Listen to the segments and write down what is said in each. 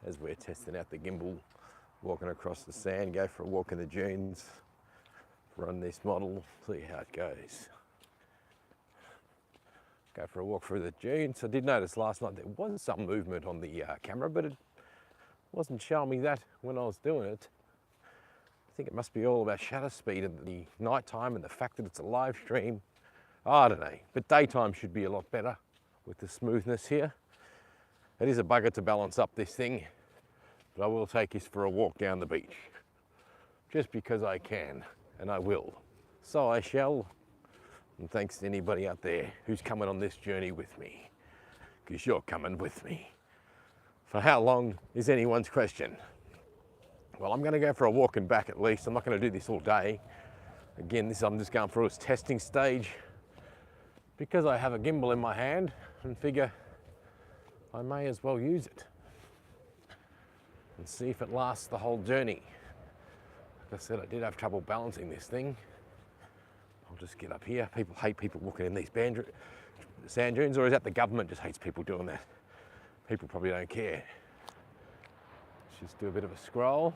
as we're testing out the gimbal, walking across the sand, go for a walk in the dunes, run this model, see how it goes. Go for a walk through the dunes. I did notice last night there was some movement on the camera, but it wasn't showing me that when I was doing it. I think it must be all about shutter speed and the night time and the fact that it's a live stream. I don't know, but daytime should be a lot better with the smoothness here. It is a bugger to balance up this thing, but I will take this for a walk down the beach, just because I can, and I will. So I shall, and thanks to anybody out there who's coming on this journey with me, because you're coming with me. For how long is anyone's question? Well, I'm going to go for a walk and back at least. I'm not going to do this all day. Again, I'm just going through its testing stage because I have a gimbal in my hand and figure I may as well use it and see if it lasts the whole journey. Like I said, I did have trouble balancing this thing. I'll just get up here. People hate people walking in these sand dunes, or is that the government just hates people doing that? People probably don't care. Let's just do a bit of a scroll.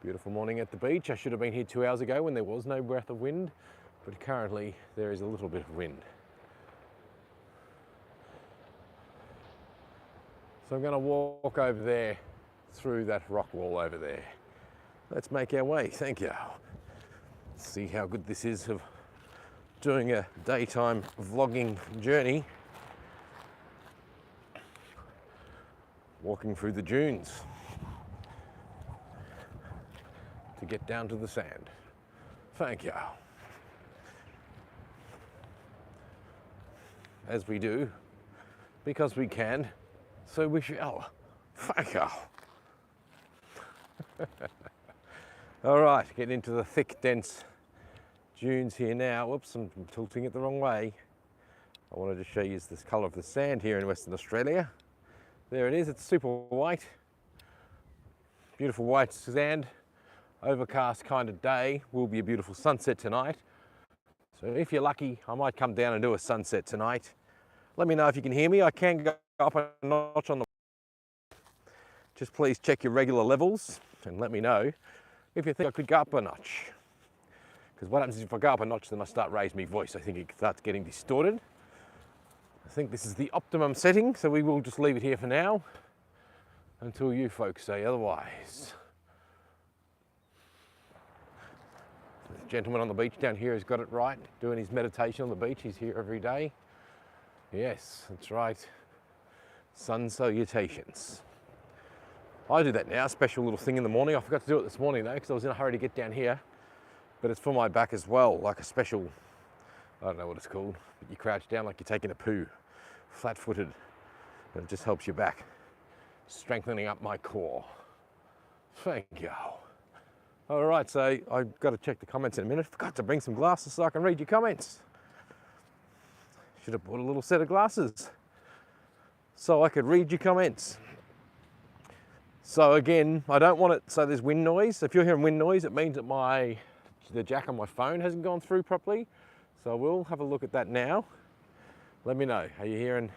Beautiful morning at the beach. I should have been here 2 hours ago when there was no breath of wind, but currently there is a little bit of wind. So I'm going to walk over there through that rock wall over there. Let's make our way. Thank you. Let's see how good this is of doing a daytime vlogging journey. Walking through the dunes to get down to the sand. Thank you. As we do, because we can, so we shall. Thank you. All right, getting into the thick, dense dunes here now. Whoops, I'm tilting it the wrong way. I wanted to show you this colour of the sand here in Western Australia. There it is, it's super white. Beautiful white sand. Overcast kind of day. Will be a beautiful sunset tonight. So if you're lucky, I might come down and do a sunset tonight. Let me know if you can hear me. I can go up a notch on the... Just please check your regular levels and let me know if you think I could go up a notch. Because what happens is if I go up a notch, then I start raising my voice. I think it starts getting distorted. I think this is the optimum setting, so we will just leave it here for now until you folks say otherwise. The gentleman on the beach down here has got it right, doing his meditation on the beach. He's here every day. Yes, that's right. Sun salutations. I do that now, special little thing in the morning. I forgot to do it this morning though, because I was in a hurry to get down here. But it's for my back as well, like a special, I don't know what it's called, but you crouch down like you're taking a poo, flat-footed, and it just helps your back, strengthening up my core. Thank you. All right, so I've got to check the comments in a minute. Forgot to bring some glasses so I can read your comments. Should have bought a little set of glasses so I could read your comments. So again, I don't want it so there's wind noise. If you're hearing wind noise, it means that the jack on my phone hasn't gone through properly. So we'll have a look at that now. Let me know. Are you hearing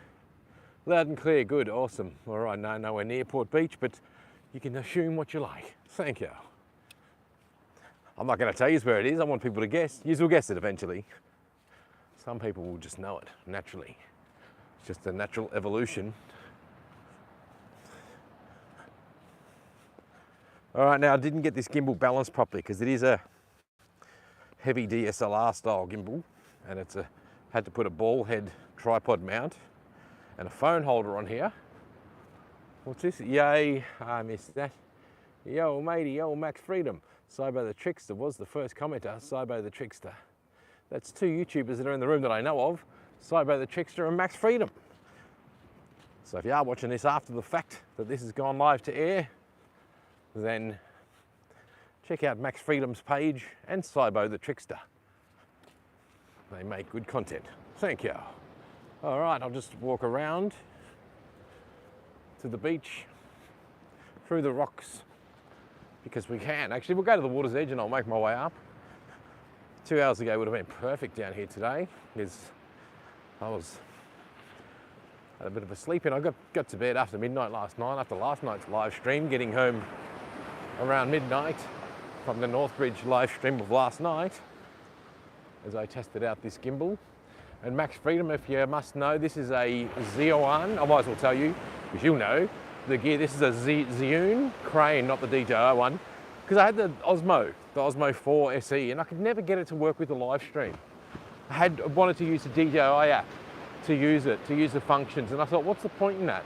loud and clear? Good, awesome. All right, no, nowhere near Port Beach, but you can assume what you like. Thank you. I'm not going to tell you where it is. I want people to guess. You will guess it eventually. Some people will just know it naturally. It's just a natural evolution. All right, now I didn't get this gimbal balanced properly because it is a heavy DSLR style gimbal, and it's had to put a ball head tripod mount and a phone holder on here. What's this? Yay, I missed that. Yo matey, yo Max Freedom. Cybo the Trickster was the first commenter, Cybo the Trickster. That's two YouTubers that are in the room that I know of, Cybo the Trickster and Max Freedom. So if you are watching this after the fact that this has gone live to air, then check out Max Freedom's page and Cybo the Trickster. They make good content. Thank you. All right, I'll just walk around to the beach, through the rocks, because we can. Actually, we'll go to the water's edge and I'll make my way up. 2 hours ago would have been perfect down here today, because I was Had a bit of a sleep in. I got to bed after midnight last night, after last night's live stream, getting home around midnight from the Northbridge live stream of last night as I tested out this gimbal. And Max Freedom, if you must know, this is a Zhiyun. I might as well tell you, because you'll know the gear. This is a Zhiyun crane, not the DJI one, because I had the Osmo 4 SE, and I could never get it to work with the live stream. I wanted to use the DJI app to use the functions, and I thought, what's the point in that?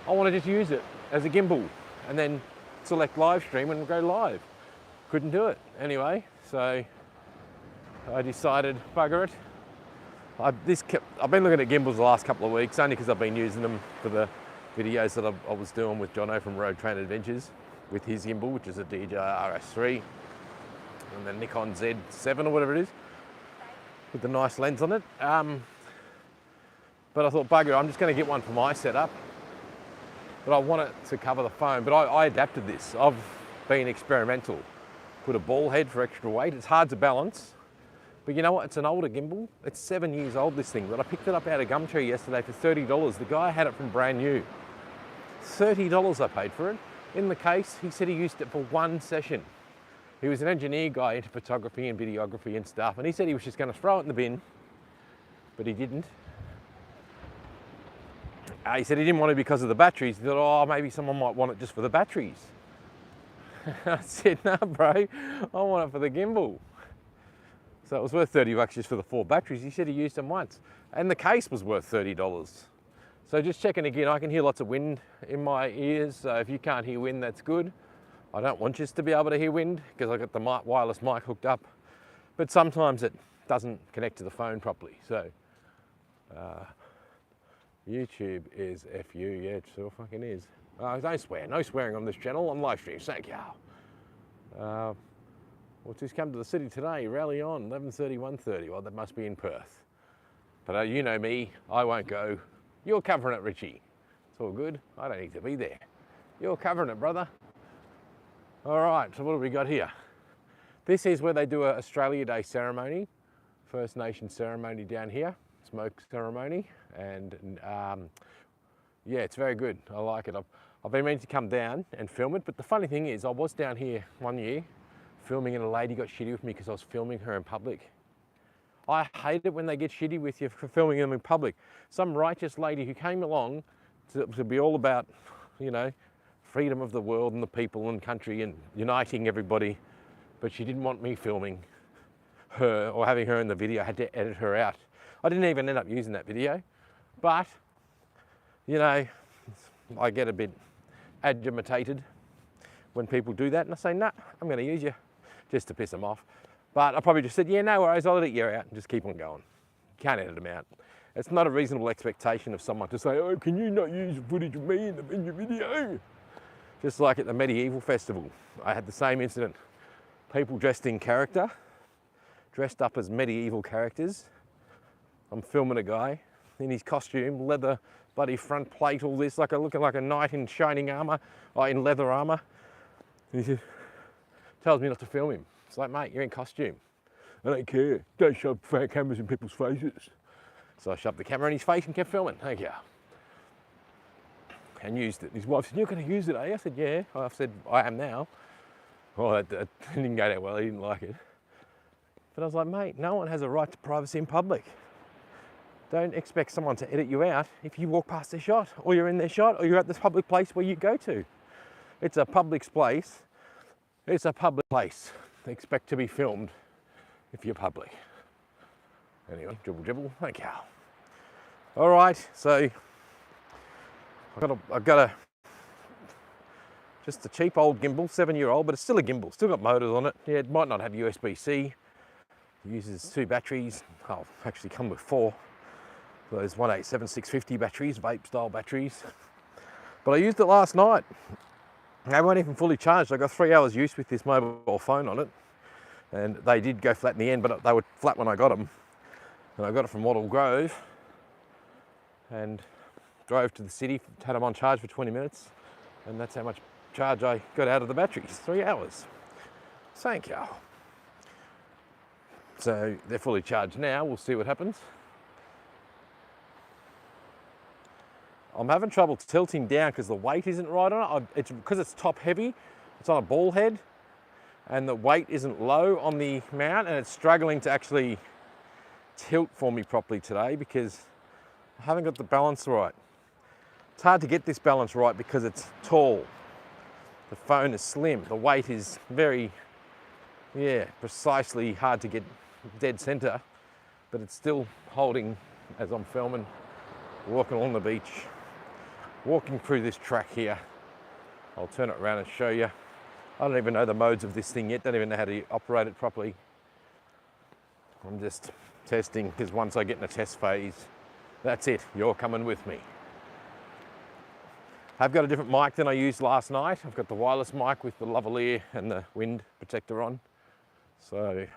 I want to just use it as a gimbal and then select live stream and go live. Couldn't do it anyway, so I decided, bugger it. I've been looking at gimbals the last couple of weeks, only because I've been using them for the videos that I was doing with Jono from Road Train Adventures with his gimbal, which is a DJI RS3 and the Nikon Z7 or whatever it is, with the nice lens on it. But I thought, bugger, I'm just going to get one for my setup, but I want it to cover the phone. But I adapted this. I've been experimental. Put a ball head for extra weight. It's hard to balance. But you know what? It's an older gimbal. It's 7 years old, this thing. But I picked it up out of Gumtree yesterday for $30. The guy had it from brand new. $30 I paid for it. In the case, he said he used it for one session. He was an engineer guy into photography and videography and stuff. And he said he was just going to throw it in the bin, but he didn't. He said he didn't want it because of the batteries. He thought, oh, maybe someone might want it just for the batteries. I said, no, bro, I want it for the gimbal. So it was worth $30 just for the 4 batteries. He said he used them once. And the case was worth $30. So just checking again, I can hear lots of wind in my ears. So if you can't hear wind, that's good. I don't want you to be able to hear wind because I've got the wireless mic hooked up. But sometimes it doesn't connect to the phone properly. So YouTube is FU, yeah, it sure fucking is. Don't swear, no swearing on this channel, on live stream, thank you. What's just come to the city today? Rally on, 11:30, 1:30. Well, that must be in Perth. But you know me, I won't go. You're covering it, Richie. It's all good. I don't need to be there. You're covering it, brother. All right, so what have we got here? This is where they do an Australia Day ceremony, First Nation ceremony down here, smoke ceremony, and yeah, it's very good. I like it. I've been meaning to come down and film it, but the funny thing is, I was down here one year filming, and a lady got shitty with me because I was filming her in public. I hate it when they get shitty with you for filming them in public. Some righteous lady who came along to be all about, you know, freedom of the world and the people and country and uniting everybody, but she didn't want me filming her or having her in the video. I had to edit her out. I didn't even end up using that video, but, you know, I get a bit agitated when people do that, and I say, nah, I'm going to use you, just to piss them off. But I probably just said, yeah, no worries, I'll edit you out and just keep on going. Can't edit them out. It's not a reasonable expectation of someone to say, oh, can you not use footage of me in your video? Just like at the medieval festival, I had the same incident. People dressed in character, dressed up as medieval characters. I'm filming a guy in his costume, leather bloody front plate, all this, looking like a knight in shining armour, in leather armour. And he tells me not to film him. It's like, mate, you're in costume. I don't care. Don't shove fake cameras in people's faces. So I shoved the camera in his face and kept filming. Thank you. And used it. His wife said, you're going to use it, eh? I said, yeah. I said, I am now. Oh, that didn't go that well. He didn't like it. But I was like, mate, no one has a right to privacy in public. Don't expect someone to edit you out if you walk past their shot, or you're in their shot, or you're at this public place where you go to. It's a public place. It's a public place. Expect to be filmed if you're public. Anyway, dribble, dribble, thank you. All right, so I've got just a cheap old gimbal, 7-year-old, but it's still a gimbal, still got motors on it. Yeah, it might not have USB-C. It uses 2 batteries. Oh, actually come with 4. Those 187650 batteries, vape style batteries. But I used it last night. They weren't even fully charged. I got 3 hours use with this mobile phone on it. And they did go flat in the end, but they were flat when I got them. And I got it from Wattle Grove and drove to the city, had them on charge for 20 minutes. And that's how much charge I got out of the batteries, 3 hours. Thank you. So they're fully charged now. We'll see what happens. I'm having trouble tilting down because the weight isn't right on it. It's because it's top heavy, it's on a ball head, and the weight isn't low on the mount, and it's struggling to actually tilt for me properly today because I haven't got the balance right. It's hard to get this balance right because it's tall. The phone is slim. The weight is very, precisely hard to get dead center, but it's still holding as I'm filming, walking along the beach, walking through this track here. I'll turn it around and show you. I don't even know the modes of this thing yet. Don't even know how to operate it properly. I'm just testing because once I get in a test phase, that's it. You're coming with me. I've got a different mic than I used last night. I've got the wireless mic with the lavalier and the wind protector on. So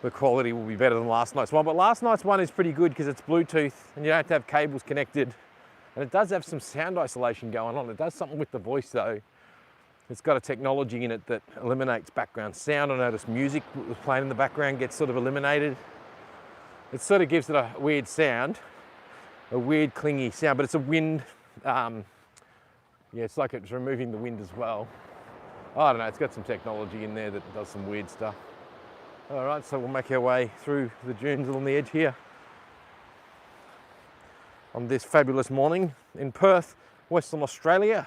the quality will be better than last night's one. But last night's one is pretty good because it's Bluetooth and you don't have to have cables connected. And it does have some sound isolation going on. It does something with the voice though. It's got a technology in it that eliminates background sound. I noticed music that was playing in the background gets sort of eliminated. It sort of gives it a weird sound, a weird clingy sound, but it's a wind, it's like it's removing the wind as well. I don't know, it's got some technology in there that does some weird stuff. All right, so we'll make our way through the dunes along the edge here on this fabulous morning in Perth, Western Australia.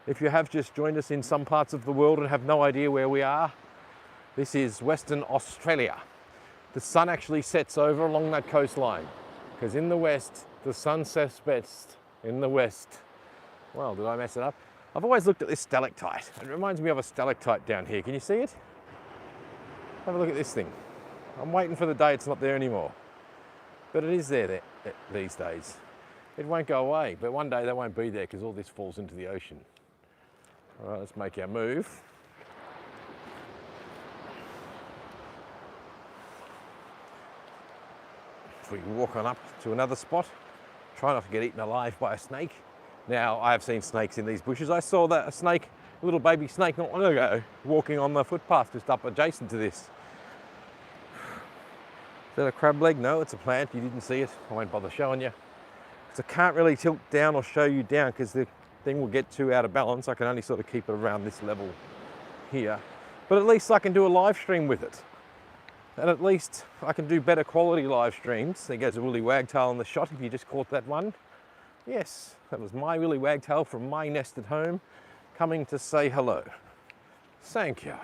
If you have just joined us in some parts of the world and have no idea where we are, this is Western Australia. The sun actually sets over along that coastline because in the west, the sun sets best in the west. Well, did I mess it up? I've always looked at this stalactite. It reminds me of a stalactite down here. Can you see it? Have a look at this thing. I'm waiting for the day it's not there anymore. But it is there these days. It won't go away, but one day they won't be there because all this falls into the ocean. All right, let's make our move. If we walk on up to another spot, try not to get eaten alive by a snake. Now, I have seen snakes in these bushes. I saw a snake, a little baby snake not long ago, walking on the footpath just up adjacent to this. Is that a crab leg? No, it's a plant. You didn't see it. I won't bother showing you. So I can't really tilt down or show you down because the thing will get too out of balance. I can only sort of keep it around this level here. But at least I can do a live stream with it. And at least I can do better quality live streams. There goes a woolly wagtail in the shot if you just caught that one. Yes, that was my woolly wagtail from my nest at home coming to say hello. Thank you.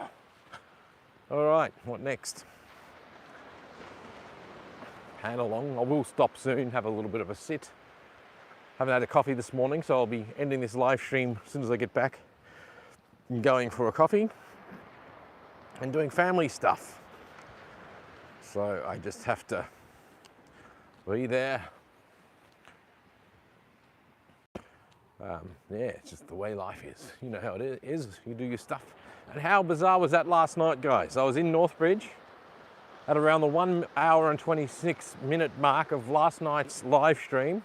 All right, what next? Pan along. I will stop soon, have a little bit of a sit. Haven't had a coffee this morning, so I'll be ending this live stream as soon as I get back and going for a coffee and doing family stuff. So I just have to be there. It's just the way life is. You know how it is. You do your stuff. And how bizarre was that last night, guys? I was in Northbridge at around the 1 hour and 26 minute mark of last night's live stream.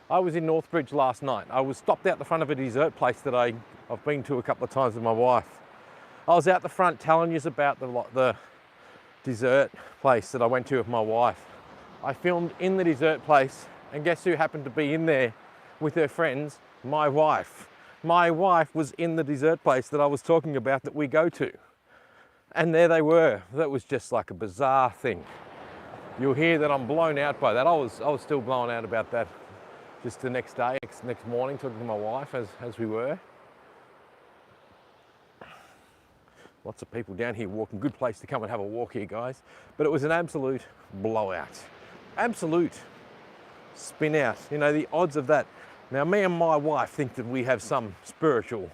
I was in Northbridge last night. I was stopped out the front of a dessert place that I've been to a couple of times with my wife. I was out the front telling you about the dessert place that I went to with my wife. I filmed in the dessert place, and guess who happened to be in there with her friends? My wife. My wife was in the dessert place that I was talking about that we go to. And there they were. That was just like a bizarre thing. You'll hear that I'm blown out by that. I was still blown out about that just the next day, next morning, talking to my wife as we were. Lots of people down here walking. Good place to come and have a walk here, guys. But it was an absolute blowout. Absolute spin out. You know, the odds of that. Now, me and my wife think that we have some spiritual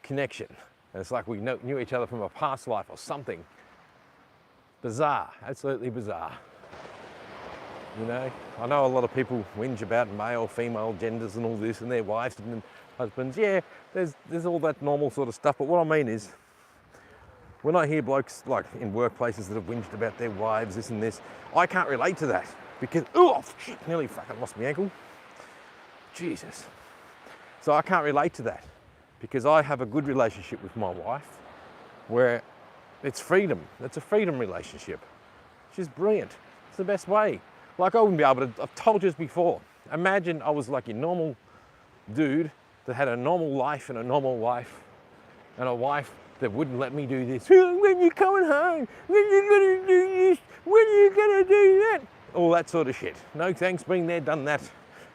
connection. And it's like we knew each other from a past life or something. Bizarre, absolutely bizarre. You know, I know a lot of people whinge about male, female genders and all this and their wives and husbands. Yeah, there's all that normal sort of stuff. But what I mean is, when I hear blokes like in workplaces that have whinged about their wives, this and this, I can't relate to that because, oh, shit, nearly fucking lost my ankle. Jesus. So I can't relate to that because I have a good relationship with my wife where it's freedom. It's a freedom relationship. She's brilliant. It's the best way. Like I wouldn't be able to, I've told you this before, Imagine I was like a normal dude that had a normal life and a normal wife, and a wife that wouldn't let me do this. When you coming home? When you gonna do this? When you gonna do that? All that sort of shit. No thanks, been there, done that.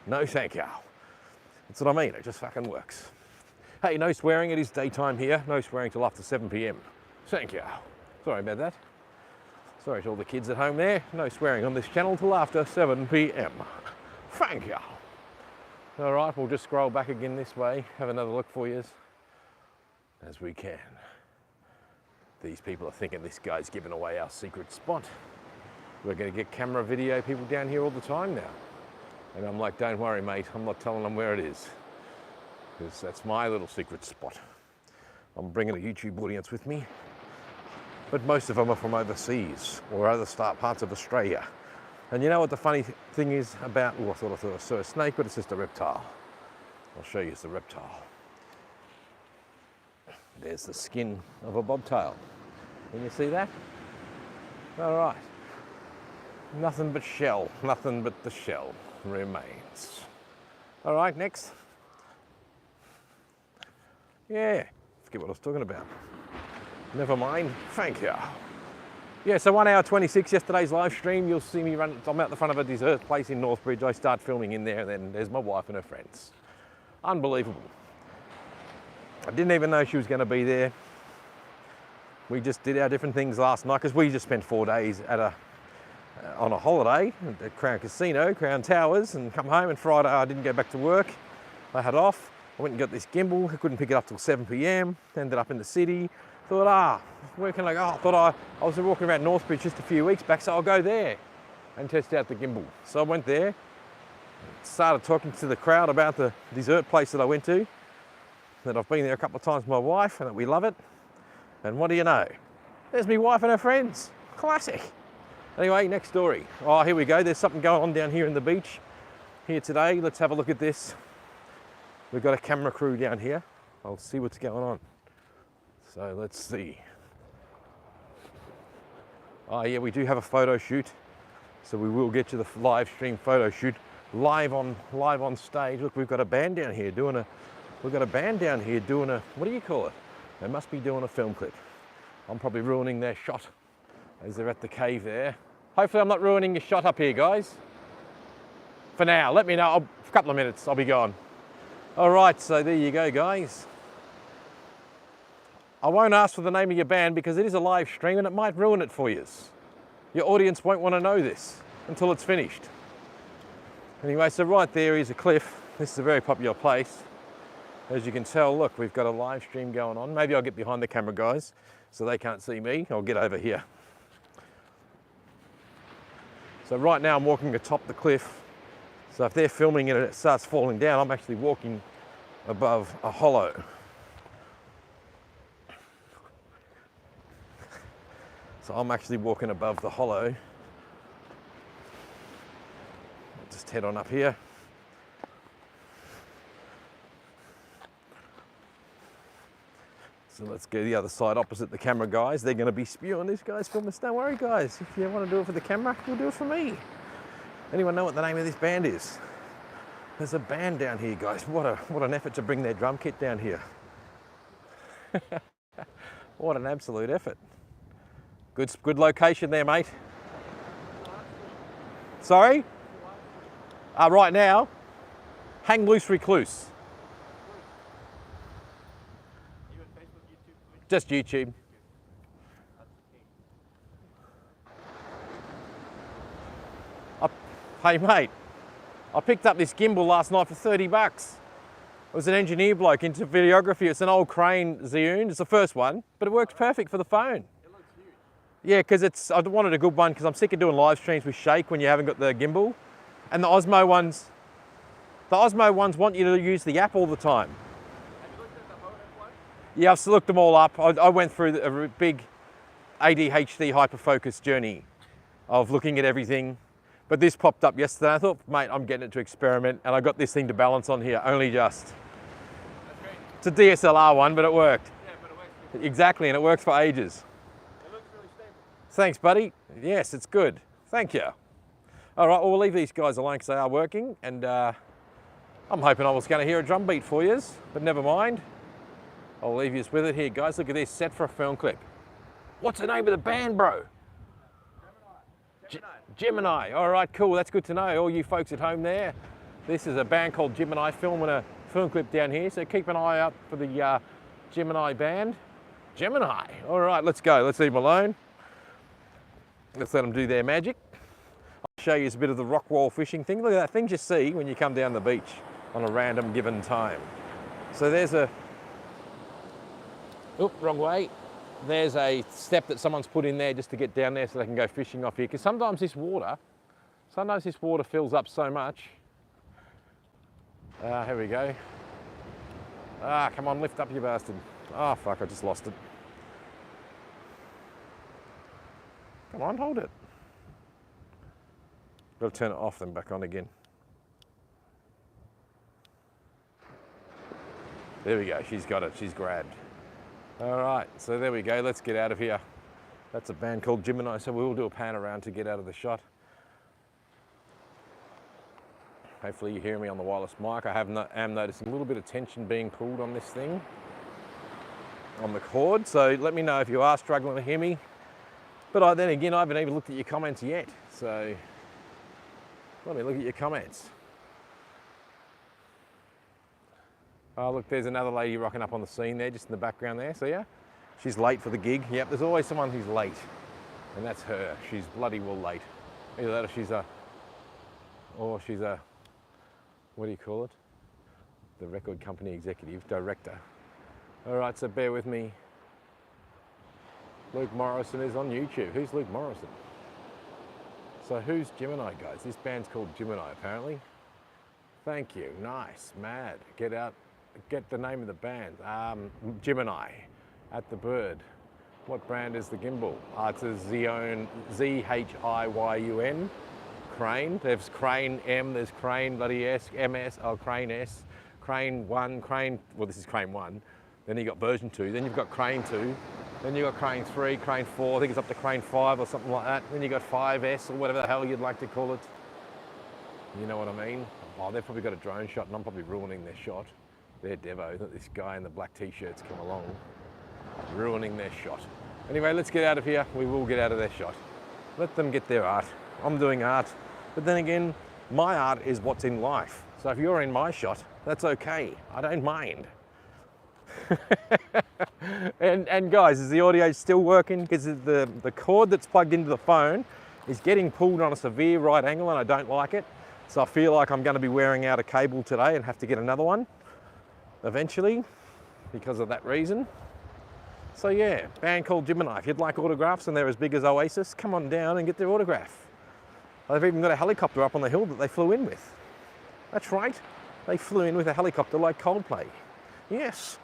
No thank you. That's what I mean, it just fucking works. Hey, no swearing, it is daytime here. No swearing till after 7 p.m. Thank you. Sorry about that. Sorry to all the kids at home there. No swearing on this channel till after 7 p.m. Thank you. All right, we'll just scroll back again this way, have another look for you as we can. These people are thinking this guy's giving away our secret spot. We're going to get camera video people down here all the time now. And I'm like, don't worry, mate, I'm not telling them where it is, because that's my little secret spot. I'm bringing a YouTube audience with me, but most of them are from overseas or other parts of Australia. And you know what the funny thing is about, I thought I saw a snake, but it's just a reptile. I'll show you the reptile. There's the skin of a bobtail. Can you see that? All right. Nothing but shell, nothing but the shell remains. All right, next. Yeah, forget what I was talking about. Never mind, thank you. Yeah, so 1 hour 26, yesterday's live stream. You'll see me run, I'm out the front of a dessert place in Northbridge. I start filming in there, and then there's my wife and her friends. Unbelievable. I didn't even know she was going to be there. We just did our different things last night, because we just spent 4 days on a holiday at Crown Casino, Crown Towers, and come home, and Friday I didn't go back to work. I had off. I went and got this gimbal. I couldn't pick it up till 7 p.m. Ended up in the city. Thought, where can I go? I thought I was walking around Northbridge just a few weeks back, so I'll go there and test out the gimbal. So I went there, started talking to the crowd about the dessert place that I went to, that I've been there a couple of times with my wife, and that we love it. And what do you know? There's my wife and her friends. Classic. Anyway, next story. Oh, here we go. There's something going on down here in the beach here today. Let's have a look at this. We've got a camera crew down here. I'll see what's going on. So let's see. Oh yeah, we do have a photo shoot. So we will get to the live stream photo shoot live on stage. Look, we've got a band down here doing a, what do you call it? They must be doing a film clip. I'm probably ruining their shot as they're at the cave there. Hopefully I'm not ruining your shot up here, guys. For now, let me know. A couple of minutes, I'll be gone. All right, so there you go, guys. I won't ask for the name of your band because it is a live stream and it might ruin it for you. Your audience won't want to know this until it's finished. Anyway, so right there is a cliff. This is a very popular place. As you can tell, look, we've got a live stream going on. Maybe I'll get behind the camera, guys, so they can't see me. I'll get over here. So right now I'm walking atop the cliff. So if they're filming it and it starts falling down, I'm actually walking above a hollow. So I'm actually walking above the hollow. I'll just head on up here. So let's go the other side opposite the camera, guys. They're going to be spewing this guy's filming. Don't worry, guys. If you want to do it for the camera, you'll do it for me. Anyone know what the name of this band is? There's a band down here, guys. What an effort to bring their drum kit down here. What an absolute effort. Good location there, mate. Sorry? Right now, Hang Loose Recluse. Just YouTube. Hey mate, I picked up this gimbal last night for 30 bucks. It was an engineer bloke into videography. It's an old Crane Zhiyun. It's the first one, but it works perfect for the phone. It looks huge. Yeah, because I wanted a good one because I'm sick of doing live streams with shake when you haven't got the gimbal. And the Osmo ones want you to use the app all the time. Have you looked at the photo flow? Yeah, I've looked them all up. I went through a big ADHD hyperfocus journey of looking at everything. But this popped up yesterday. I thought, mate, I'm getting it to experiment, and I got this thing to balance on here, only just. That's great. It's a DSLR one, but it worked. Yeah, but it works. Exactly, and it works for ages. It looks really stable. Thanks, buddy. Yes, it's good. Thank you. All right, well, we'll leave these guys alone because they are working, and I'm hoping I was going to hear a drum beat for you, but never mind. I'll leave you with it here, guys. Look at this, set for a film clip. What's the name of the band, bro? Gemini. All right, cool. That's good to know. All you folks at home there, this is a band called Gemini filming a film clip down here, so keep an eye out for the Gemini band. Gemini. All right, let's go. Let's leave them alone. Let's let them do their magic. I'll show you a bit of the rock wall fishing thing. Look at that, things you see when you come down the beach on a random given time. So there's a, oop, wrong way. There's a step that someone's put in there just to get down there so they can go fishing off here. Because sometimes this water fills up so much. Here we go. Come on, lift up, you bastard. Oh, fuck, I just lost it. Come on, hold it. Got to turn it off then back on again. There we go, she's got it, she's grabbed. All right, so there we go, let's get out of here. That's a band called Gemini, so we will do a pan around to get out of the shot. Hopefully you hear me on the wireless mic. I am noticing a little bit of tension being pulled on this thing, on the cord, so let me know if you are struggling to hear me. But then again, I haven't even looked at your comments yet, so let me look at your comments. Oh look, there's another lady rocking up on the scene there, just in the background there, see ya? She's late for the gig. Yep, there's always someone who's late, and that's her. She's bloody well late. Either that or she's a, what do you call it? The record company executive, director. All right, so bear with me. Luke Morrison is on YouTube. Who's Luke Morrison? So who's Gemini, guys? This band's called Gemini, apparently. Thank you, nice, mad. Get the name of the band. Gemini, at the bird. What brand is the gimbal? It's a Zion, Z-H-I-Y-U-N, Crane. There's Crane M, there's Crane bloody S, MS, Crane S, Crane 1, Crane, well this is Crane 1. Then you've got version 2, then you've got Crane 2, then you've got Crane 3, Crane 4, I think it's up to Crane 5 or something like that. Then you've got 5S or whatever the hell you'd like to call it. You know what I mean? Oh, they've probably got a drone shot and I'm probably ruining their shot. They're Devo, this guy in the black t-shirts come along, ruining their shot. Anyway, let's get out of here. We will get out of their shot. Let them get their art. I'm doing art, but then again, my art is what's in life. So if you're in my shot, that's okay. I don't mind. and guys, is the audio still working? Because the cord that's plugged into the phone is getting pulled on a severe right angle and I don't like it. So I feel like I'm going to be wearing out a cable today and have to get another one eventually because of that reason. So yeah, band called Gemini. If you'd like autographs and they're as big as Oasis, come on down and get their autograph. They've even got a helicopter up on the hill that they flew in with. That's right, they flew in with a helicopter like Coldplay. Yes.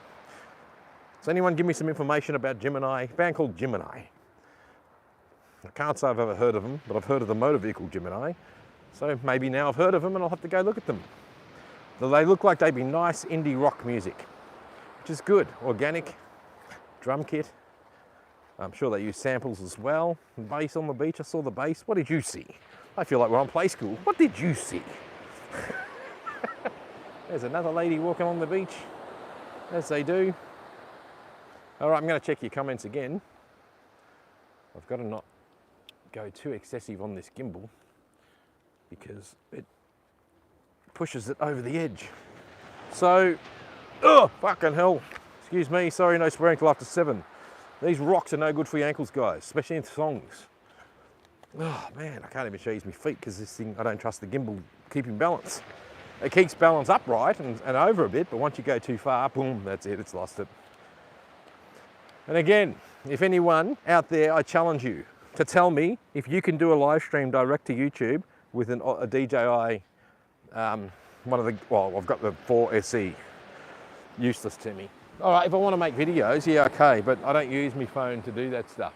So anyone give me some information about Gemini, a band called Gemini. I can't say I've ever heard of them, but I've heard of the motor vehicle Gemini. So maybe now I've heard of them and I'll have to go look at them. They look like they'd be nice indie rock music, which is good. Organic drum kit. I'm sure they use samples as well. Bass on the beach, I saw the bass. What did you see? I feel like we're on play school. What did you see? There's another lady walking on the beach, as they do. All right, I'm going to check your comments again. I've got to not go too excessive on this gimbal because it pushes it over the edge. So, oh, fucking hell. Excuse me, sorry, no swearing till after 7. These rocks are no good for your ankles, guys, especially in songs. Oh man, I can't even show you my feet because this thing, I don't trust the gimbal keeping balance. It keeps balance upright and over a bit, but once you go too far, boom, that's it, it's lost it. And again, if anyone out there, I challenge you to tell me if you can do a live stream direct to YouTube with a DJI, well, I've got the 4 SE, useless to me. All right, if I want to make videos, yeah, okay, but I don't use my phone to do that stuff.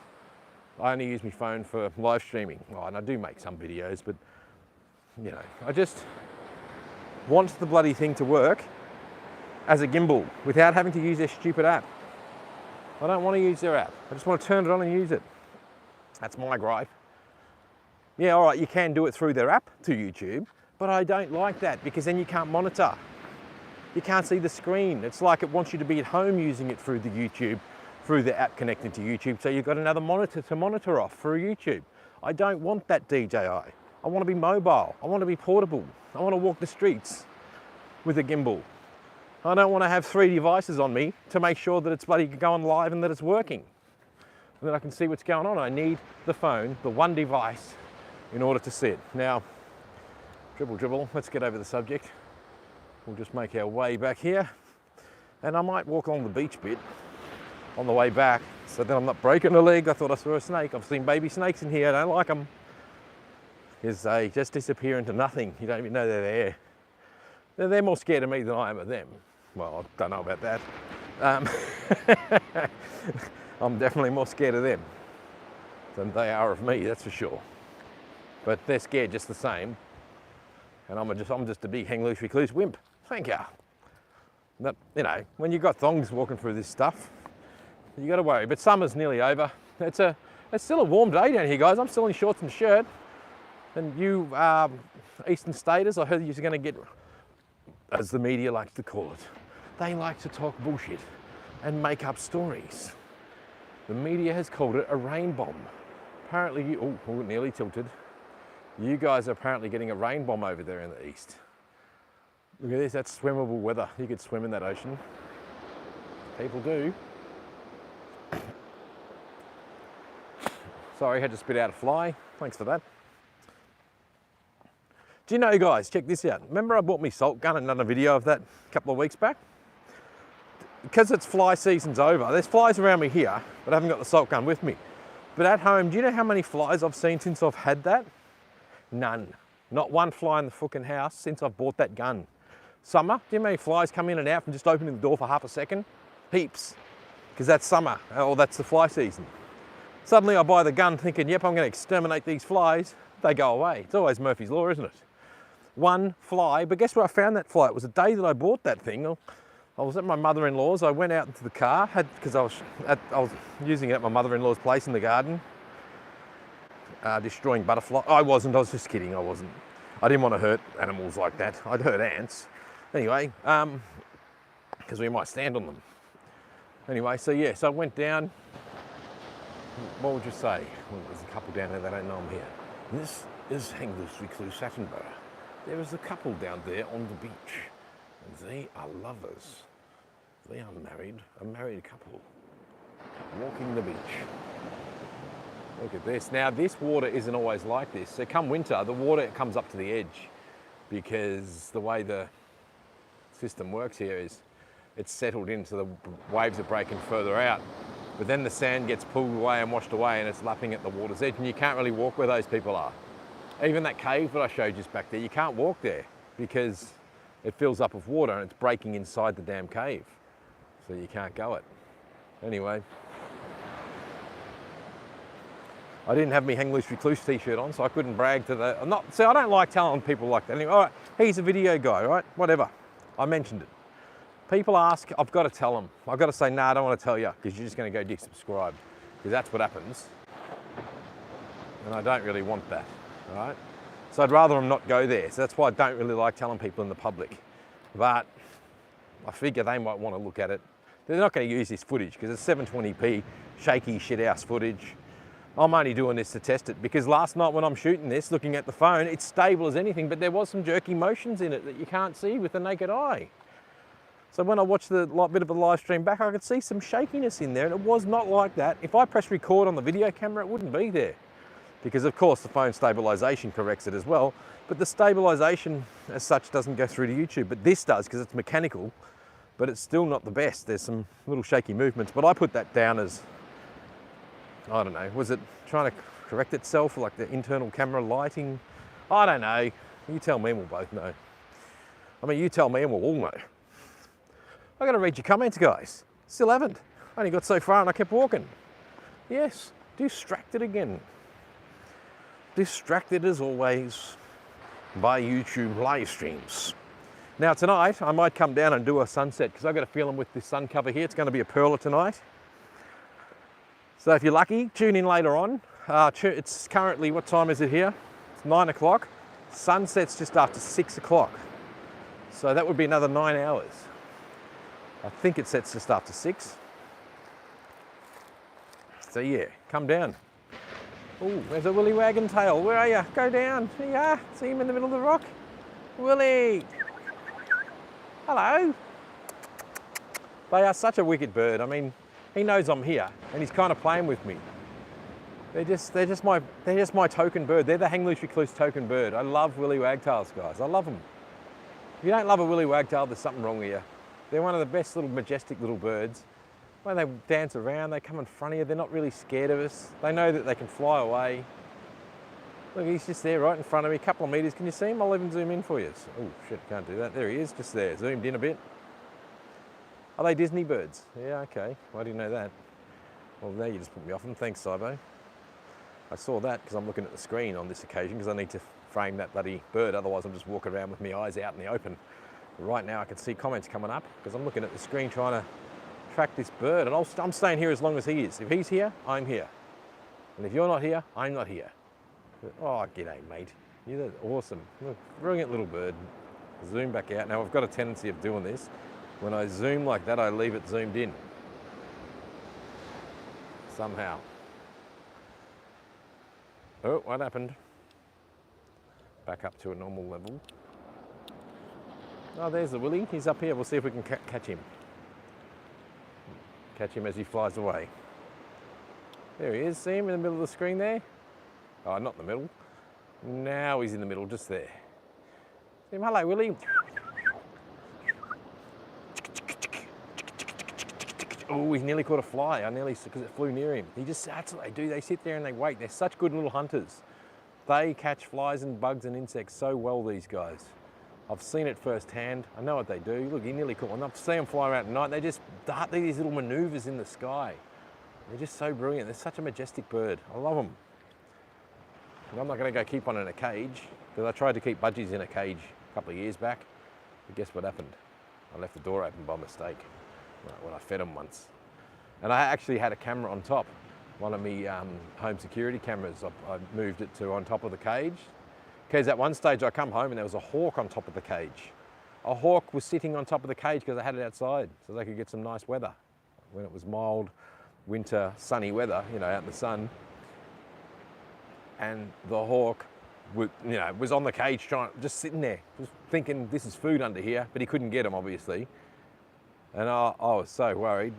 I only use my phone for live streaming. Oh, and I do make some videos, but you know, I just want the bloody thing to work as a gimbal without having to use their stupid app. I don't want to use their app. I just want to turn it on and use it. That's my gripe. Yeah, all right, you can do it through their app to YouTube, but I don't like that because then you can't monitor. You can't see the screen. It's like it wants you to be at home using it through the YouTube, through the app connected to YouTube, so you've got another monitor to monitor off through YouTube. I don't want that DJI. I want to be mobile. I want to be portable. I want to walk the streets with a gimbal. I don't want to have 3 devices on me to make sure that it's bloody going live and that it's working. And that I can see what's going on. I need the phone, the one device, in order to see it. Now, dribble, let's get over the subject. We'll just make our way back here. And I might walk along the beach bit on the way back, so then I'm not breaking a leg. I thought I saw a snake. I've seen baby snakes in here. I don't like them because they just disappear into nothing. You don't even know they're there. They're more scared of me than I am of them. Well, I don't know about that. I'm definitely more scared of them than they are of me, that's for sure. But they're scared just the same. And I'm just a big hang loose recluse wimp. Thank you. But, you know, when you've got thongs walking through this stuff, you got to worry. But summer's nearly over. It's still a warm day down here, guys. I'm still in shorts and shirt. And you Eastern Staters, I heard you're going to get, as the media likes to call it, they like to talk bullshit and make up stories. The media has called it a rain bomb. Apparently, oh, nearly tilted. You guys are apparently getting a rain bomb over there in the east. Look at this, that's swimmable weather. You could swim in that ocean. People do. Sorry, had to spit out a fly. Thanks for that. Do you know, guys, check this out. Remember I bought me salt gun and done a video of that a couple of weeks back? Because it's fly season's over, there's flies around me here, but I haven't got the salt gun with me. But at home, do you know how many flies I've seen since I've had that? None. Not one fly in the fucking house since I've bought that gun. Summer, do you know how many flies come in and out from just opening the door for half a second? Heaps. Because that's summer, or that's the fly season. Suddenly I buy the gun thinking, yep, I'm going to exterminate these flies. They go away. It's always Murphy's Law, isn't it? One fly, but guess where I found that fly? It was the day that I bought that thing. I was at my mother-in-law's. I went out into the car because I was using it at my mother-in-law's place in the garden, destroying butterflies. I wasn't. I was just kidding. I wasn't. I didn't want to hurt animals like that. I'd hurt ants. Anyway, because we might stand on them. Anyway, so yeah, so I went down. What would you say? Well, there's a couple down there. They don't know I'm here. This is Hang Loose Recluse Sattenborough. There is a couple down there on the beach. And they are lovers. They are married, a married couple, walking the beach. Look at this. Now, this water isn't always like this. So come winter, the water comes up to the edge because the way the system works here is it's settled into the waves are breaking further out. But then the sand gets pulled away and washed away and it's lapping at the water's edge and you can't really walk where those people are. Even that cave that I showed you back there, you can't walk there because it fills up with water and it's breaking inside the damn cave. So you can't go it. Anyway, I didn't have my Hang Loose Recluse t-shirt on, so I couldn't brag to the, see, I don't like telling people like that. Anyway, all right, he's a video guy, right? Whatever, I mentioned it. People ask, I've got to tell them. I've got to say, no, I don't want to tell you because you're just going to go desubscribe because that's what happens. And I don't really want that, all right? So I'd rather them not go there. So that's why I don't really like telling people in the public. But I figure they might want to look at it. They're not going to use this footage because it's 720p, shaky shithouse footage. I'm only doing this to test it because last night when I'm shooting this, looking at the phone, it's stable as anything, but there was some jerky motions in it that you can't see with the naked eye. So when I watched the bit of a live stream back, I could see some shakiness in there and it was not like that. If I press record on the video camera, it wouldn't be there. Because of course the phone stabilization corrects it as well, but the stabilization as such doesn't go through to YouTube, but this does because it's mechanical, but it's still not the best. There's some little shaky movements, but I put that down as, I don't know, was it trying to correct itself, like the internal camera lighting? I don't know, you tell me and we'll both know. I mean, you tell me and we'll all know. I gotta read your comments, guys. Still haven't. I only got so far and I kept walking. Yes, distracted again. Distracted as always by YouTube live streams. Now tonight I might come down and do a sunset because I've got a feeling with this sun cover here it's going to be a perler tonight. So if you're lucky, tune in later on. It's currently, what time is it here? It's 9 o'clock. Sunset's just after 6 o'clock. So that would be another 9 hours. I think it sets just after 6. So yeah, come down. Oh, there's a Willy Wagon tail. Where are you? Go down. There you are. See him in the middle of the rock? Willy! Hello. They are such a wicked bird. I mean, he knows I'm here and he's kind of playing with me. They're just my token bird. They're the hang loose recluse token bird. I love Willy Wagtails, guys. I love them. If you don't love a Willy Wagtail, there's something wrong with you. They're one of the best little majestic little birds. When they dance around, they come in front of you. They're not really scared of us. They know that they can fly away. Look, he's just there right in front of me, a couple of meters. Can you see him? I'll even zoom in for you. Oh shit, can't do that. There he is, just there, zoomed in a bit. Are they Disney birds? Yeah, okay. Why didn't you know that? Well, now you just put me off them. Thanks, Cybo. I saw that because I'm looking at the screen on this occasion because I need to frame that bloody bird. Otherwise, I'm just walking around with my eyes out in the open. But right now, I can see comments coming up because I'm looking at the screen trying to track this bird, and I'm staying here as long as he is. If he's here, I'm here. And if you're not here, I'm not here. Oh, g'day, mate. You're awesome. Look, brilliant little bird. Zoom back out. Now, I've got a tendency of doing this. When I zoom like that, I leave it zoomed in. Somehow. Oh, what happened? Back up to a normal level. Oh, there's the Willy. He's up here. We'll see if we can catch him. Catch him as he flies away. There he is. See him in the middle of the screen there? Oh, not in the middle. Now he's in the middle, just there. See him? Hello, Willy. Oh, he's nearly caught a fly. Because it flew near him. That's what they do. They sit there and they wait. They're such good little hunters. They catch flies and bugs and insects so well, these guys. I've seen it firsthand. I know what they do. Look, he nearly caught one. I've seen them fly around at night. They just dart these little maneuvers in the sky. They're just so brilliant. They're such a majestic bird. I love them. And I'm not going to go keep one in a cage, because I tried to keep budgies in a cage a couple of years back. But guess what happened? I left the door open by mistake when I fed them once. And I actually had a camera on top. One of my home security cameras, I moved it to on top of the cage. Because at one stage I come home and there was a hawk on top of the cage. A hawk was sitting on top of the cage because I had it outside so they could get some nice weather. When it was mild, winter, sunny weather, you know, out in the sun. And the hawk was on the cage just sitting there, just thinking this is food under here, but he couldn't get them obviously. And I was so worried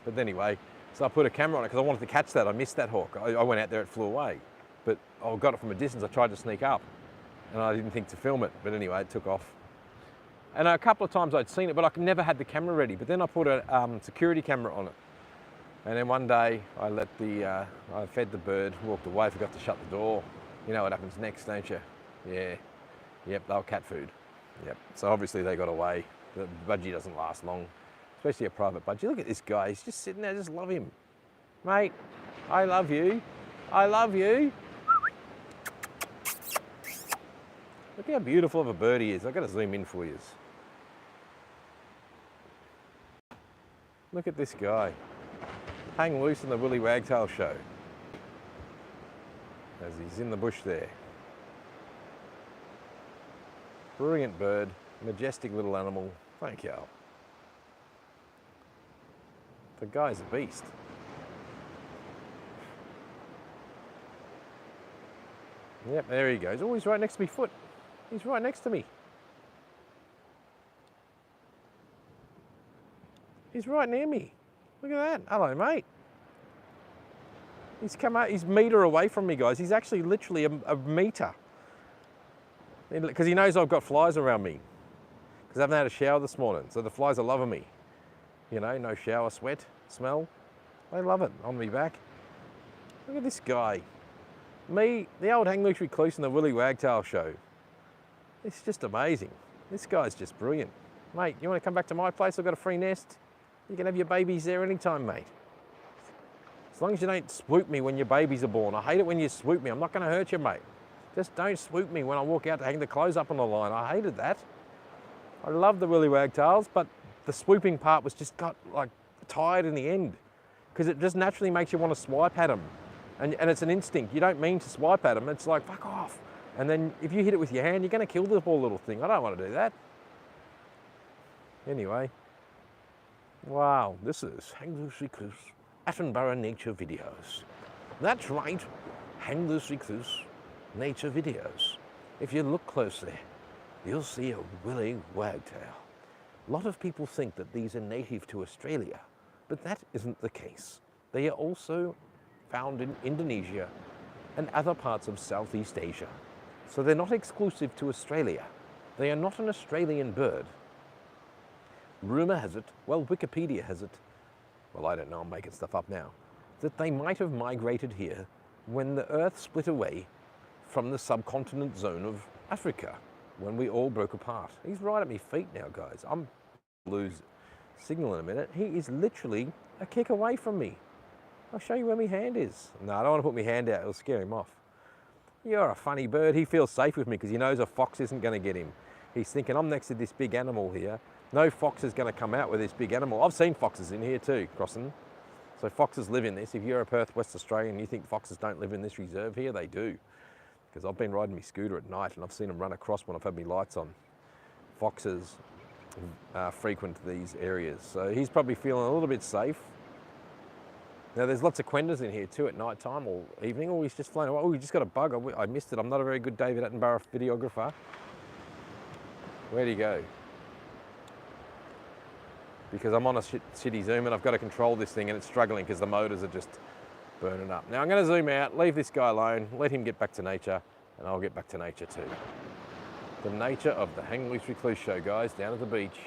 but anyway, so I put a camera on it because I wanted to catch that. I missed that hawk. I went out there, it flew away. But I got it from a distance. I tried to sneak up and I didn't think to film it. But anyway, it took off. And a couple of times I'd seen it, but I never had the camera ready. But then I put a security camera on it. And then one day I fed the bird, walked away, forgot to shut the door. You know what happens next, don't you? Yeah. Yep, they were cat food. Yep. So obviously they got away. The budgie doesn't last long, especially a private budgie. Look at this guy. He's just sitting there. I just love him. Mate, I love you. I love you. Look how beautiful of a bird he is. I've got to zoom in for you. Look at this guy. Hang loose in the Willy Wagtail show. As he's in the bush there. Brilliant bird. Majestic little animal. Thank you. The guy's a beast. Yep, there he goes. Oh, he's right next to my foot. He's right next to me. He's right near me. Look at that. Hello, mate. He's come out, he's a metre away from me, guys. He's actually literally a metre. Because he knows I've got flies around me. Because I haven't had a shower this morning. So the flies are loving me. You know, no shower sweat, smell. They love it on me back. Look at this guy. Me, the old hang loose recluse in the Willy Wagtail show. It's just amazing. This guy's just brilliant. Mate, you want to come back to my place? I've got a free nest. You can have your babies there anytime, mate. As long as you don't swoop me when your babies are born. I hate it when you swoop me. I'm not going to hurt you, mate. Just don't swoop me when I walk out to hang the clothes up on the line. I hated that. I love the Willy Wagtails, but the swooping part was just got like tired in the end because it just naturally makes you want to swipe at them. And it's an instinct. You don't mean to swipe at them. It's like, fuck off. And then if you hit it with your hand, you're going to kill the poor little thing. I don't want to do that. Anyway. Wow, this is Hang Loose Recluse Attenborough Nature Videos. That's right, Hang Loose Recluse Nature Videos. If you look closely, you'll see a willy wagtail. A lot of people think that these are native to Australia, but that isn't the case. They are also found in Indonesia and other parts of Southeast Asia. So they're not exclusive to Australia. They are not an Australian bird. Rumour has it, well, Wikipedia has it, well, I don't know, I'm making stuff up now, that they might have migrated here when the Earth split away from the subcontinent zone of Africa, when we all broke apart. He's right at my feet now, guys. I'm lose signal in a minute. He is literally a kick away from me. I'll show you where my hand is. No, I don't want to put my hand out, it'll scare him off. You're a funny bird. He feels safe with me because he knows a fox isn't going to get him. He's thinking, I'm next to this big animal here. No fox is going to come out with this big animal. I've seen foxes in here too, crossing. So foxes live in this. If you're a Perth, West Australian, and you think foxes don't live in this reserve here, they do. Because I've been riding my scooter at night and I've seen them run across when I've had my lights on. Foxes frequent these areas. So he's probably feeling a little bit safe. Now there's lots of quendas in here too at night time or evening. Oh, he's just flown away. Oh, he just got a bug. I missed it. I'm not a very good David Attenborough videographer. Where'd he go? Because I'm on a city zoom and I've got to control this thing and it's struggling because the motors are just burning up. Now I'm going to zoom out, leave this guy alone, let him get back to nature, and I'll get back to nature too. The nature of the Hang Loose Recluse show, guys, down at the beach.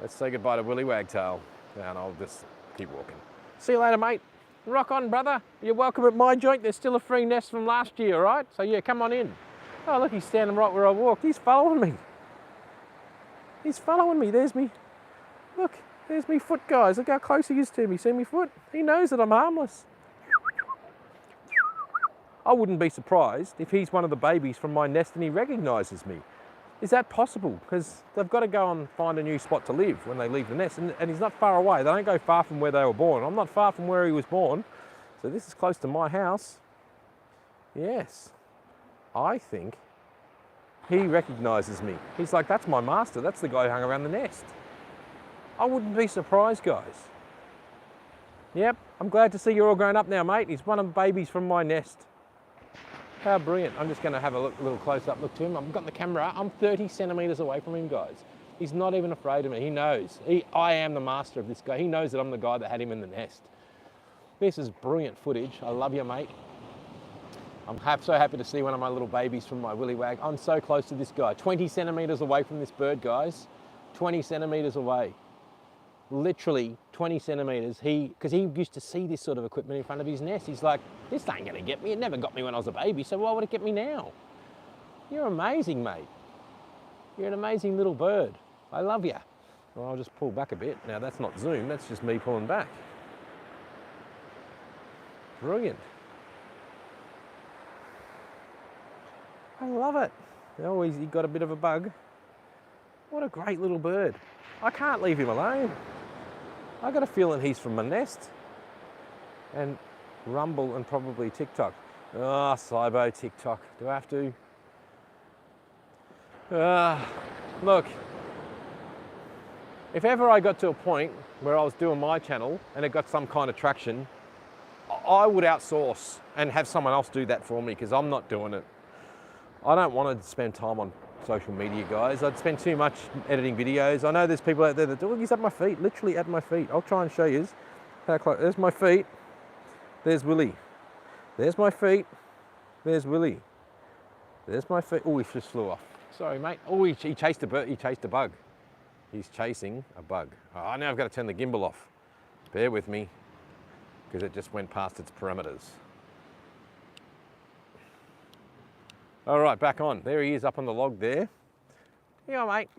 Let's say goodbye to Willy Wagtail, and I'll just keep walking. See you later, mate. Rock on, brother. You're welcome at my joint. There's still a free nest from last year, all right? So yeah, come on in. Oh, look, he's standing right where I walked. He's following me. He's following me. There's me. Look, there's me foot, guys. Look how close he is to me. See me foot? He knows that I'm harmless. I wouldn't be surprised if he's one of the babies from my nest and he recognises me. Is that possible? Because they've got to go and find a new spot to live when they leave the nest. And he's not far away. They don't go far from where they were born. I'm not far from where he was born. So this is close to my house. Yes. I think he recognises me. He's like, that's my master. That's the guy who hung around the nest. I wouldn't be surprised, guys. Yep, I'm glad to see you're all grown up now, mate. He's one of the babies from my nest. How brilliant. I'm just going to have a little close-up look to him. I've got the camera. I'm 30 centimetres away from him, guys. He's not even afraid of me. He knows. I am the master of this guy. He knows that I'm the guy that had him in the nest. This is brilliant footage. I love you, mate. I'm so happy to see one of my little babies from my Willy Wag. I'm so close to this guy. 20 centimetres away from this bird, guys. 20 centimetres away. Literally 20 centimetres. Because he used to see this sort of equipment in front of his nest. He's like, this ain't going to get me. It never got me when I was a baby, so why would it get me now? You're amazing, mate. You're an amazing little bird. I love you. Well, I'll just pull back a bit. Now, that's not zoom. That's just me pulling back. Brilliant. I love it. Oh, he got a bit of a bug. What a great little bird. I can't leave him alone. I got a feeling he's from my nest. And Rumble and probably TikTok. Ah, Cybo, TikTok. Do I have to? Look, if ever I got to a point where I was doing my channel and it got some kind of traction, I would outsource and have someone else do that for me because I'm not doing it. I don't want to spend time on social media, guys. I'd spend too much editing videos. I know there's people out there that do. Look, he's at my feet, literally at my feet. I'll try and show you how close. There's my feet. There's Willy. There's my feet. There's Willy. There's my feet. Oh, he just flew off. Sorry, mate. Oh, he chased a bird. He chased a bug. He's chasing a bug. Oh, now I've got to turn the gimbal off. Bear with me, because it just went past its parameters. All right, back on. There he is up on the log there. Here you go, mate.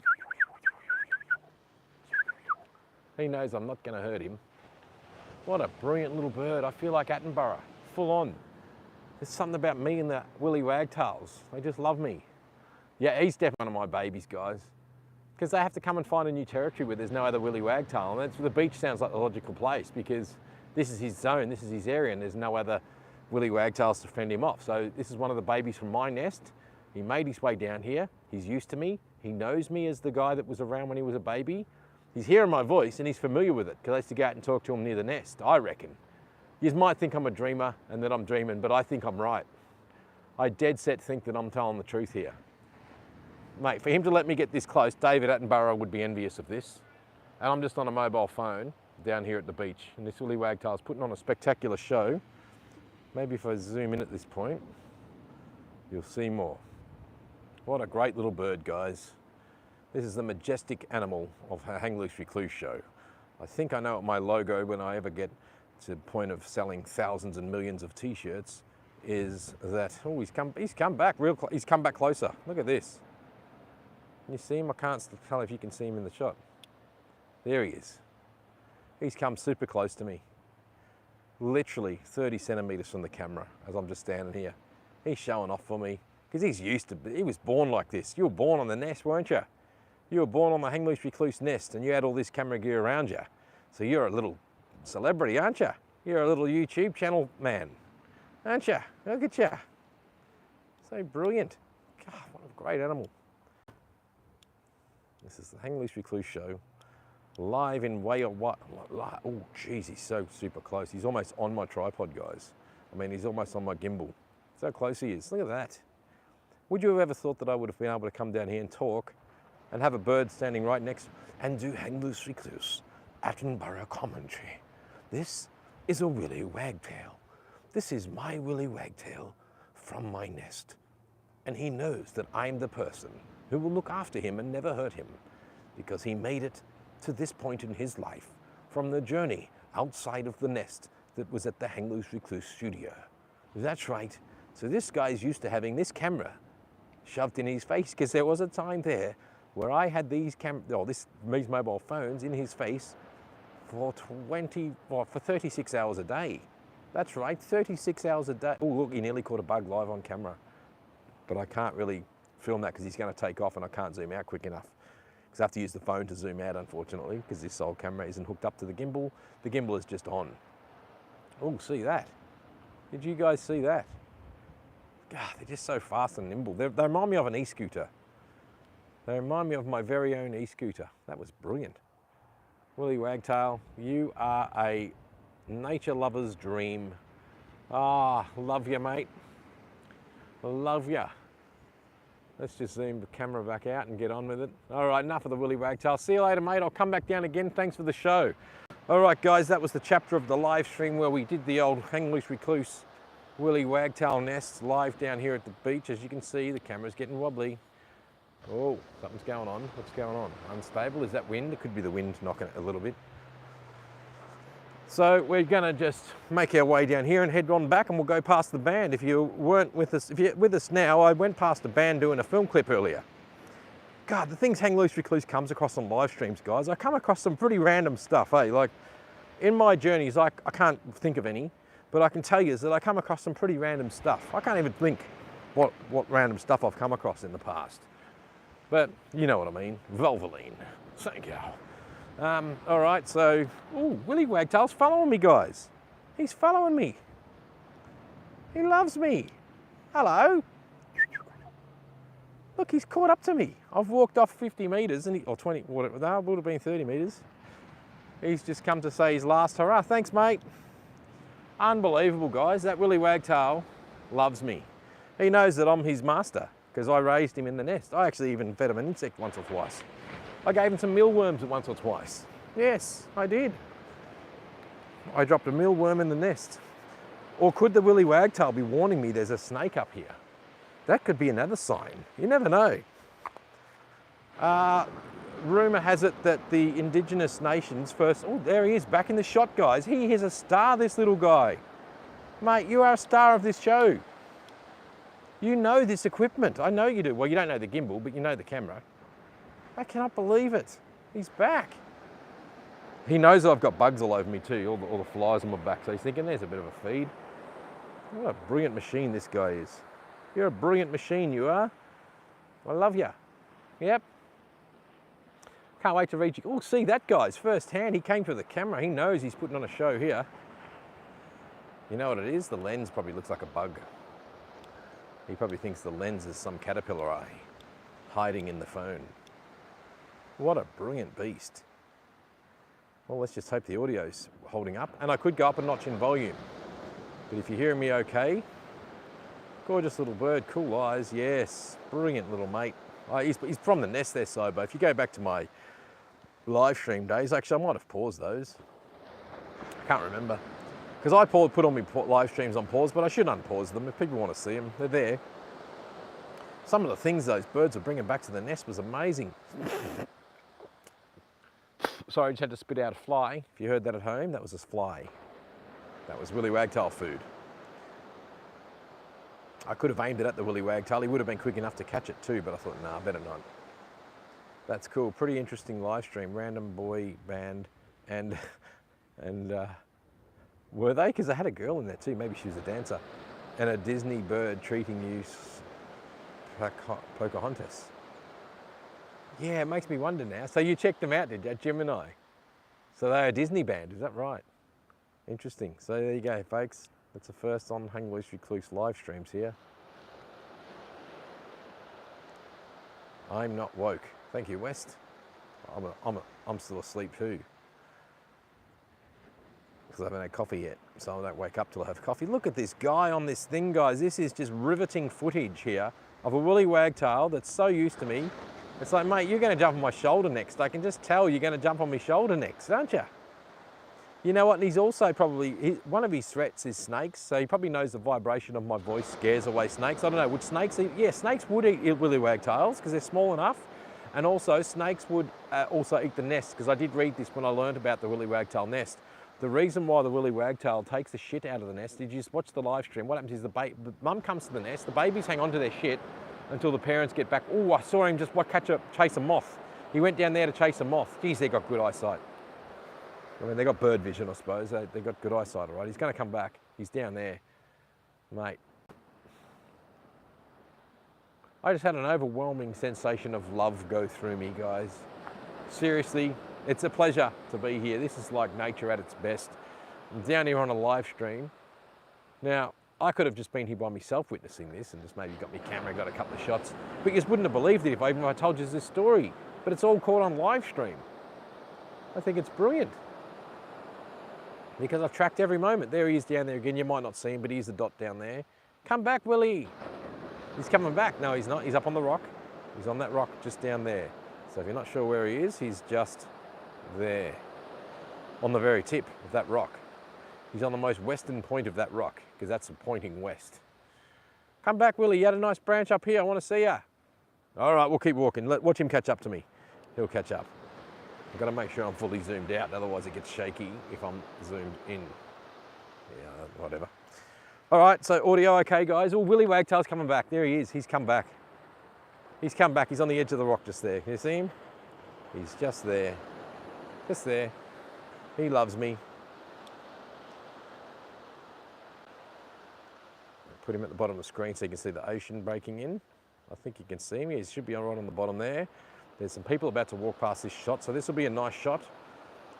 He knows I'm not going to hurt him. What a brilliant little bird. I feel like Attenborough, full on. There's something about me and the Willy Wagtails. They just love me. Yeah, he's definitely one of my babies, guys. Because they have to come and find a new territory where there's no other Willy Wagtail. And the beach sounds like the logical place because this is his zone, this is his area, and there's no other Willy Wagtails to fend him off. So this is one of the babies from my nest. He made his way down here. He's used to me. He knows me as the guy that was around when he was a baby. He's hearing my voice and he's familiar with it because I used to go out and talk to him near the nest, I reckon. You might think I'm a dreamer and that I'm dreaming, but I think I'm right. I dead set think that I'm telling the truth here. Mate, for him to let me get this close, David Attenborough would be envious of this. And I'm just on a mobile phone down here at the beach. And this Willy Wagtail's putting on a spectacular show. Maybe if I zoom in at this point, you'll see more. What a great little bird, guys. This is the majestic animal of a hang loose recluse show. I think I know what my logo, when I ever get to the point of selling thousands and millions of t-shirts, is that, oh, he's come back he's come back closer. Look at this. Can you see him? I can't tell if you can see him in the shot. There he is. He's come super close to me. Literally 30 centimeters from the camera as I'm just standing here. He's showing off for me because he's used to, he was born like this. You were born on the nest, weren't you? You were born on the hang loose recluse nest and you had all this camera gear around you. So you're a little celebrity, aren't you? You're a little YouTube channel man, aren't you? Look at you. So brilliant. God, what a great animal. This is the hang loose recluse show. Live in way or what? Oh, geez, he's so super close. He's almost on my tripod, guys. I mean, he's almost on my gimbal. So close he is. Look at that. Would you have ever thought that I would have been able to come down here and talk and have a bird standing right next and do hang loose recluse Attenborough commentary? This is a Willy Wagtail. This is my Willy Wagtail from my nest. And he knows that I'm the person who will look after him and never hurt him because he made it to this point in his life from the journey outside of the nest that was at the hang loose recluse studio. That's right. So this guy's used to having this camera shoved in his face because there was a time there where I had these these mobile phones in his face for 36 hours a day. That's right, 36 hours a day. Oh, look, he nearly caught a bug live on camera. But I can't really film that because he's going to take off and I can't zoom out quick enough. Because I have to use the phone to zoom out, unfortunately, because this old camera isn't hooked up to the gimbal. The gimbal is just on. Oh, see that? Did you guys see that? God, they're just so fast and nimble. They remind me of an e-scooter. They remind me of my very own e-scooter. That was brilliant. Willy Wagtail, you are a nature lover's dream. Ah, love you, mate. Love ya. Let's just zoom the camera back out and get on with it. All right, enough of the Willy Wagtail. See you later, mate. I'll come back down again. Thanks for the show. All right, guys, that was the chapter of the live stream where we did the old hang loose recluse Willy Wagtail nest live down here at the beach. As you can see, the camera's getting wobbly. Oh, something's going on. What's going on? Unstable? Is that wind? It could be the wind knocking it a little bit. So we're going to just make our way down here and head on back and we'll go past the band. If you weren't with us, if you're with us now, I went past the band doing a film clip earlier. God, the things hang loose recluse comes across on live streams, guys. I come across some pretty random stuff, eh? Like in my journeys, I can't think of any, but I can tell you is that I come across some pretty random stuff. I can't even think what random stuff I've come across in the past. But you know what I mean, Valvoline. Thank you. All right, so, ooh, Willy Wagtail's following me, guys. He's following me. He loves me. Hello. Look, he's caught up to me. I've walked off 50 metres, or 20, whatever, that would have been 30 metres. He's just come to say his last hurrah. Thanks, mate. Unbelievable, guys. That Willy Wagtail loves me. He knows that I'm his master because I raised him in the nest. I actually even fed him an insect once or twice. I gave him some mealworms once or twice. Yes, I did. I dropped a mealworm in the nest. Or could the Willy Wagtail be warning me there's a snake up here? That could be another sign. You never know. Rumour has it that the indigenous nations first... Oh, there he is, back in the shot, guys. He is a star, this little guy. Mate, you are a star of this show. You know this equipment. I know you do. Well, you don't know the gimbal, but you know the camera. I cannot believe it. He's back. He knows that I've got bugs all over me too, all the flies on my back. So he's thinking there's a bit of a feed. What a brilliant machine this guy is. You're a brilliant machine, you are. I love you. Yep. Can't wait to read you. Oh, see that guy's first hand. He came for the camera. He knows he's putting on a show here. You know what it is? The lens probably looks like a bug. He probably thinks the lens is some caterpillar eye hiding in the phone. What a brilliant beast. Well, let's just hope the audio's holding up. And I could go up a notch in volume. But if you're hearing me okay, gorgeous little bird, cool eyes, yes, brilliant little mate. He's from the nest there, Sobo. If you go back to my live stream days, actually I might have paused those. I can't remember. Because I put all my live streams on pause, but I should unpause them if people want to see them. They're there. Some of the things those birds were bringing back to the nest was amazing. Sorry, I just had to spit out a fly. If you heard that at home, that was a fly. That was Willy Wagtail food. I could have aimed it at the Willy Wagtail. He would have been quick enough to catch it too, but I thought, nah, better not. That's cool. Pretty interesting live stream. Random boy band and were they? Because they had a girl in there too. Maybe she was a dancer. And a Disney bird treating you Pocahontas. Yeah, it makes me wonder now. So you checked them out, did you, at Gemini? So they're a Disney band, is that right? Interesting. So there you go, folks. That's the first on Hang Loose Recluse live streams here. I'm not woke. Thank you, West. I'm still asleep too. Because I haven't had coffee yet, so I don't wake up till I have coffee. Look at this guy on this thing, guys. This is just riveting footage here of a Willy Wagtail that's so used to me. It's like, mate, you're going to jump on my shoulder next. I can just tell you're going to jump on my shoulder next, aren't you? You know what? And he's also probably, one of his threats is snakes, so he probably knows the vibration of my voice scares away snakes. I don't know, would snakes eat? Yeah, snakes would eat Willy Wagtails because they're small enough. And also, snakes would also eat the nest, because I did read this when I learned about the Willy Wagtail nest. The reason why the Willy Wagtail takes the shit out of the nest, did you just watch the live stream? What happens is the mum comes to the nest, the babies hang on to their shit until the parents get back. Oh, I saw him just chase a moth. He went down there to chase a moth. Geez, they got good eyesight. I mean, they got bird vision, I suppose. They got good eyesight, all right? He's going to come back. He's down there. Mate. I just had an overwhelming sensation of love go through me, guys. Seriously, it's a pleasure to be here. This is like nature at its best. I'm down here on a live stream. Now, I could have just been here by myself witnessing this and just maybe got my camera, got a couple of shots. But you just wouldn't have believed it if I told you this story. But it's all caught on live stream. I think it's brilliant. Because I've tracked every moment. There he is down there again. You might not see him, but he's the dot down there. Come back, Willy. He's coming back. No, he's not. He's up on the rock. He's on that rock just down there. So if you're not sure where he is, he's just there. On the very tip of that rock. He's on the most western point of that rock, because that's pointing west. Come back, Willy. You had a nice branch up here. I want to see ya. All right, we'll keep walking. Watch him catch up to me. He'll catch up. I've got to make sure I'm fully zoomed out, otherwise it gets shaky if I'm zoomed in. Yeah, whatever. All right, so audio okay, guys? Oh, Willy Wagtail's coming back. There he is. He's come back. He's come back. He's on the edge of the rock just there. Can you see him? He's just there. Just there. He loves me. Put him at the bottom of the screen so you can see the ocean breaking in. I think you can see him. He should be right on the bottom there. There's some people about to walk past this shot, so this will be a nice shot.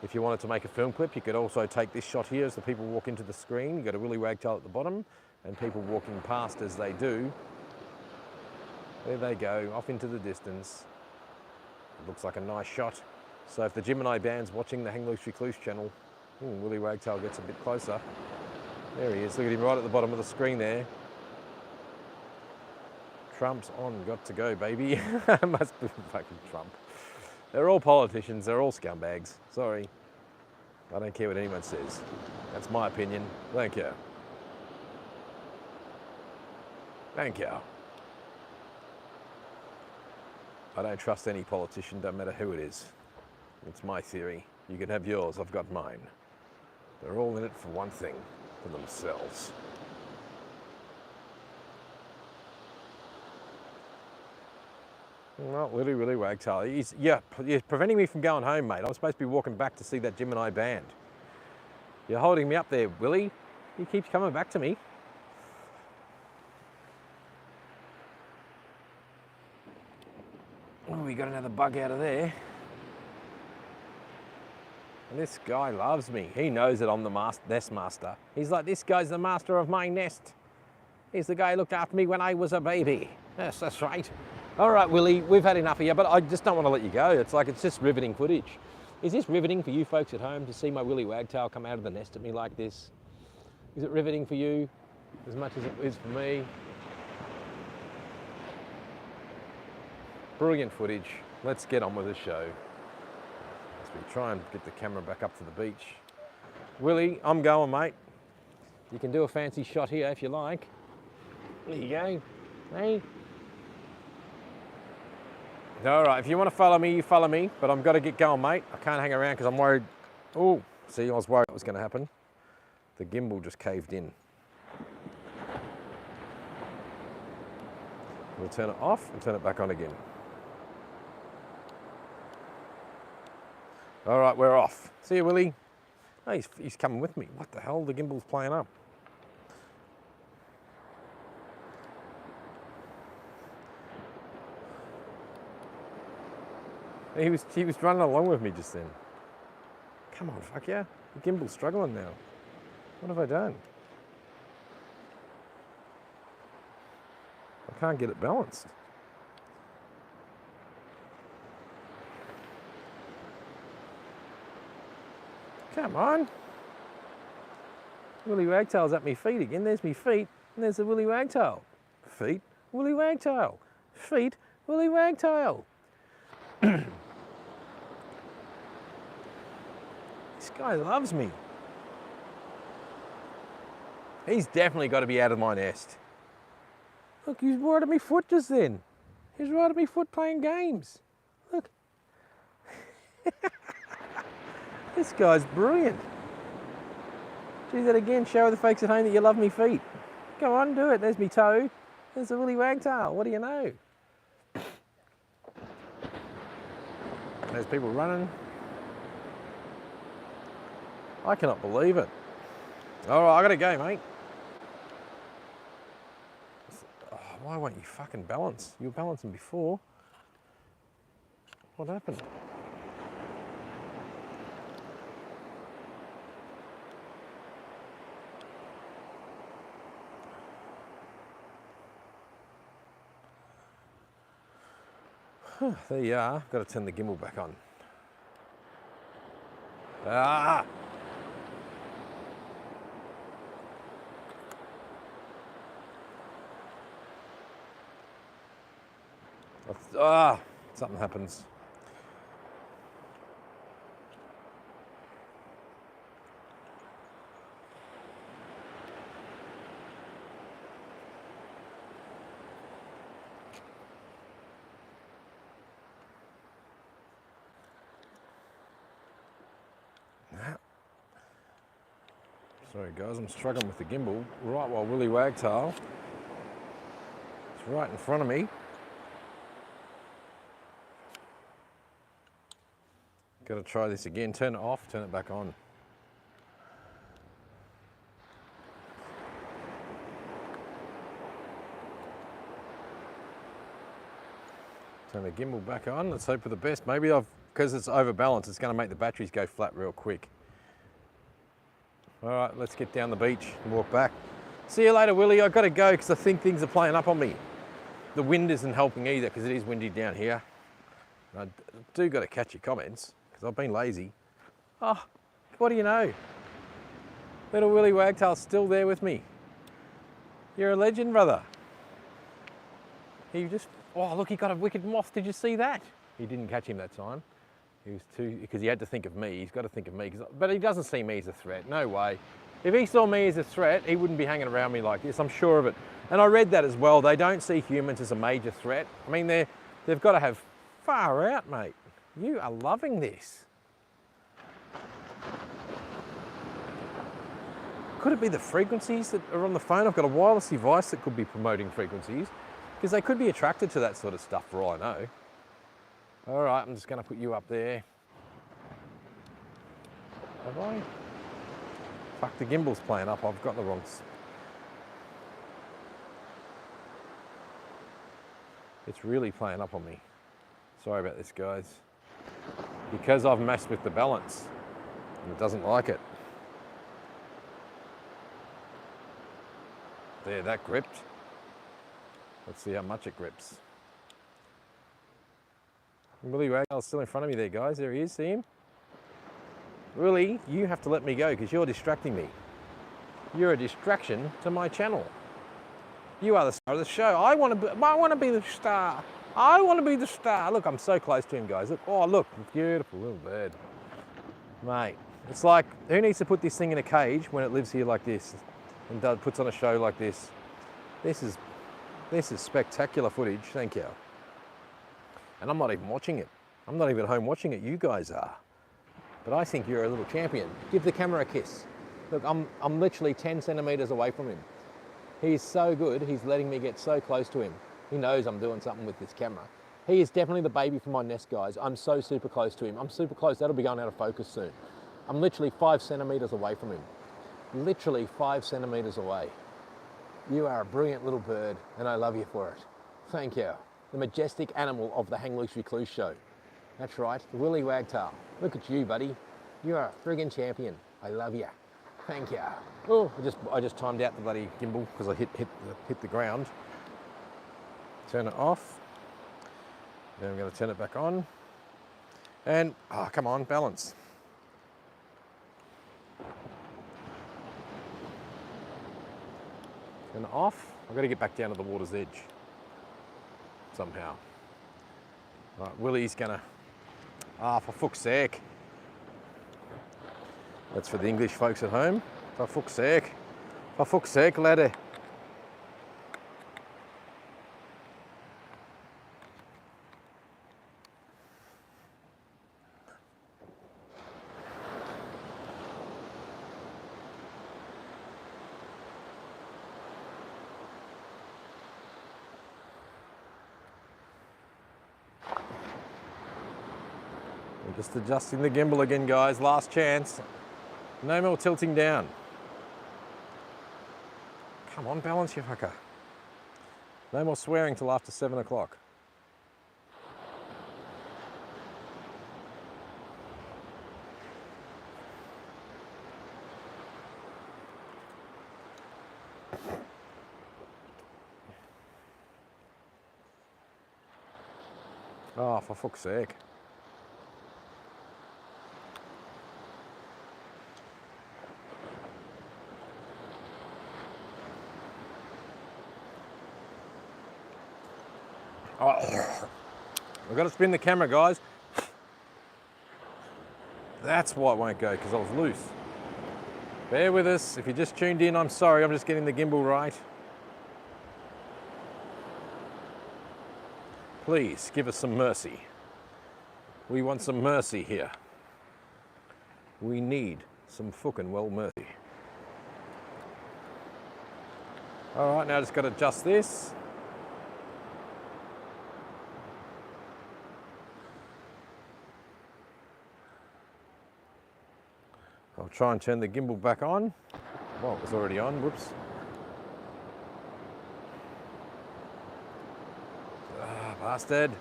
If you wanted to make a film clip, you could also take this shot here as the people walk into the screen. You've got a Willy Wagtail at the bottom and people walking past as they do. There they go, off into the distance. It looks like a nice shot. So if the Gemini band's watching the Hang Loose Recluse channel, Willy Wagtail gets a bit closer. There he is, look at him right at the bottom of the screen there. Trump's on, got to go, baby. Must be fucking Trump. They're all politicians, they're all scumbags. Sorry. I don't care what anyone says. That's my opinion. Thank you. Thank you. I don't trust any politician, don't matter who it is. It's my theory. You can have yours, I've got mine. They're all in it for one thing, for themselves. Well, Willy Wagtail. He's preventing me from going home, mate. I'm supposed to be walking back to see that Gemini band. You're holding me up there, Willy. He keeps coming back to me. Oh, we got another bug out of there. This guy loves me. He knows that I'm the nest master. He's like, this guy's the master of my nest. He's the guy who looked after me when I was a baby. Yes, that's right. All right, Willie, we've had enough of you, but I just don't want to let you go. It's just riveting footage. Is this riveting for you folks at home to see my Willie Wagtail come out of the nest at me like this? Is it riveting for you as much as it is for me? Brilliant footage. Let's get on with the show. As we try and get the camera back up to the beach. Willie, I'm going, mate. You can do a fancy shot here if you like. There you go. Hey. All right, if you want to follow me, you follow me, but I've got to get going, mate. I can't hang around because I'm worried. Oh, see, I was worried it was going to happen. The gimbal just caved in. We'll turn it off and turn it back on again. All right, we're off. See you, Willie. Oh, he's coming with me. What the hell? The gimbal's playing up. He was running along with me just then. Come on, fuck yeah. The gimbal's struggling now. What have I done? I can't get it balanced. Come on. Willie Wagtail's at me feet again. There's me feet, and there's the Willie Wagtail. Feet, Willie Wagtail. Feet, Willie Wagtail. This guy loves me. He's definitely got to be out of my nest. Look, he's right at me foot just then. He's right at me foot playing games. Look. This guy's brilliant. Do that again. Show the folks at home that you love me feet. Come on, do it. There's me toe. There's the Willie Wagtail. What do you know? There's people running. I cannot believe it. All right, I gotta go, mate. Oh, why won't you fucking balance? You were balancing before. What happened? There you are. Got to turn the gimbal back on. Ah! Something happens. Sorry guys, I'm struggling with the gimbal right while Willie Wagtail is right in front of me. Got to try this again. Turn it off, turn it back on. Turn the gimbal back on. Let's hope for the best. Maybe because it's overbalanced, it's going to make the batteries go flat real quick. All right, let's get down the beach and walk back. See you later, Willie. I've got to go because I think things are playing up on me. The wind isn't helping either because it is windy down here. I do got to catch your comments because I've been lazy. Oh, what do you know? Little Willie Wagtail's still there with me. You're a legend, brother. He just, oh look, he got a wicked moth. Did you see that? He didn't catch him that time. He was too, because he had to think of me. He's got to think of me, but he doesn't see me as a threat. No way. If he saw me as a threat, he wouldn't be hanging around me like this. I'm sure of it. And I read that as well. They don't see humans as a major threat. I mean, they've got to have far out, mate. You are loving this. Could it be the frequencies that are on the phone? I've got a wireless device that could be promoting frequencies because they could be attracted to that sort of stuff for all I know. All right, I'm just going to put you up there. Have I? Fuck, the gimbal's playing up. I've got the wrong... It's really playing up on me. Sorry about this, guys. Because I've messed with the balance. And it doesn't like it. There, that gripped. Let's see how much it grips. Willie Wagtail's still in front of me there, guys. There he is, see him? Willie, you have to let me go because you're distracting me. You're a distraction to my channel. You are the star of the show. I want to be the star. I want to be the star. Look, I'm so close to him, guys. Look, oh, look, beautiful little bird. Mate, it's like, who needs to put this thing in a cage when it lives here like this and puts on a show like this? This is spectacular footage, thank you. And I'm not even watching it. I'm not even at home watching it, you guys are. But I think you're a little champion. Give the camera a kiss. Look, I'm literally 10 centimeters away from him. He's so good, he's letting me get so close to him. He knows I'm doing something with this camera. He is definitely the baby from my nest, guys. I'm so super close to him. I'm super close, that'll be going out of focus soon. I'm literally 5 centimeters away from him. Literally 5 centimeters away. You are a brilliant little bird, and I love you for it. Thank you. The majestic animal of the Hang Loose Recluse show. That's right, the Willie Wagtail. Look at you, buddy. You are a friggin' champion. I love you. Thank you. Oh, I just timed out the bloody gimbal because I hit the ground. Turn it off. Then I'm going to turn it back on. And, oh, come on, balance. Turn it off. I've got to get back down to the water's edge somehow. Right, Willie's gonna, for fuck's sake. That's for the English folks at home. For fuck's sake. For fuck's sake, laddie. I'm just adjusting the gimbal again, guys. Last chance. No more tilting down. Come on, balance, you fucker. No more swearing till after 7 o'clock. Oh, for fuck's sake. Oh, I've got to spin the camera, guys. That's why it won't go, because I was loose. Bear with us. If you just tuned in, I'm sorry. I'm just getting the gimbal right. Please, give us some mercy. We want some mercy here. We need some fucking well mercy. All right, now I just got to adjust this. I'll try and turn the gimbal back on. Well, it was already on, whoops. Ah, bastard.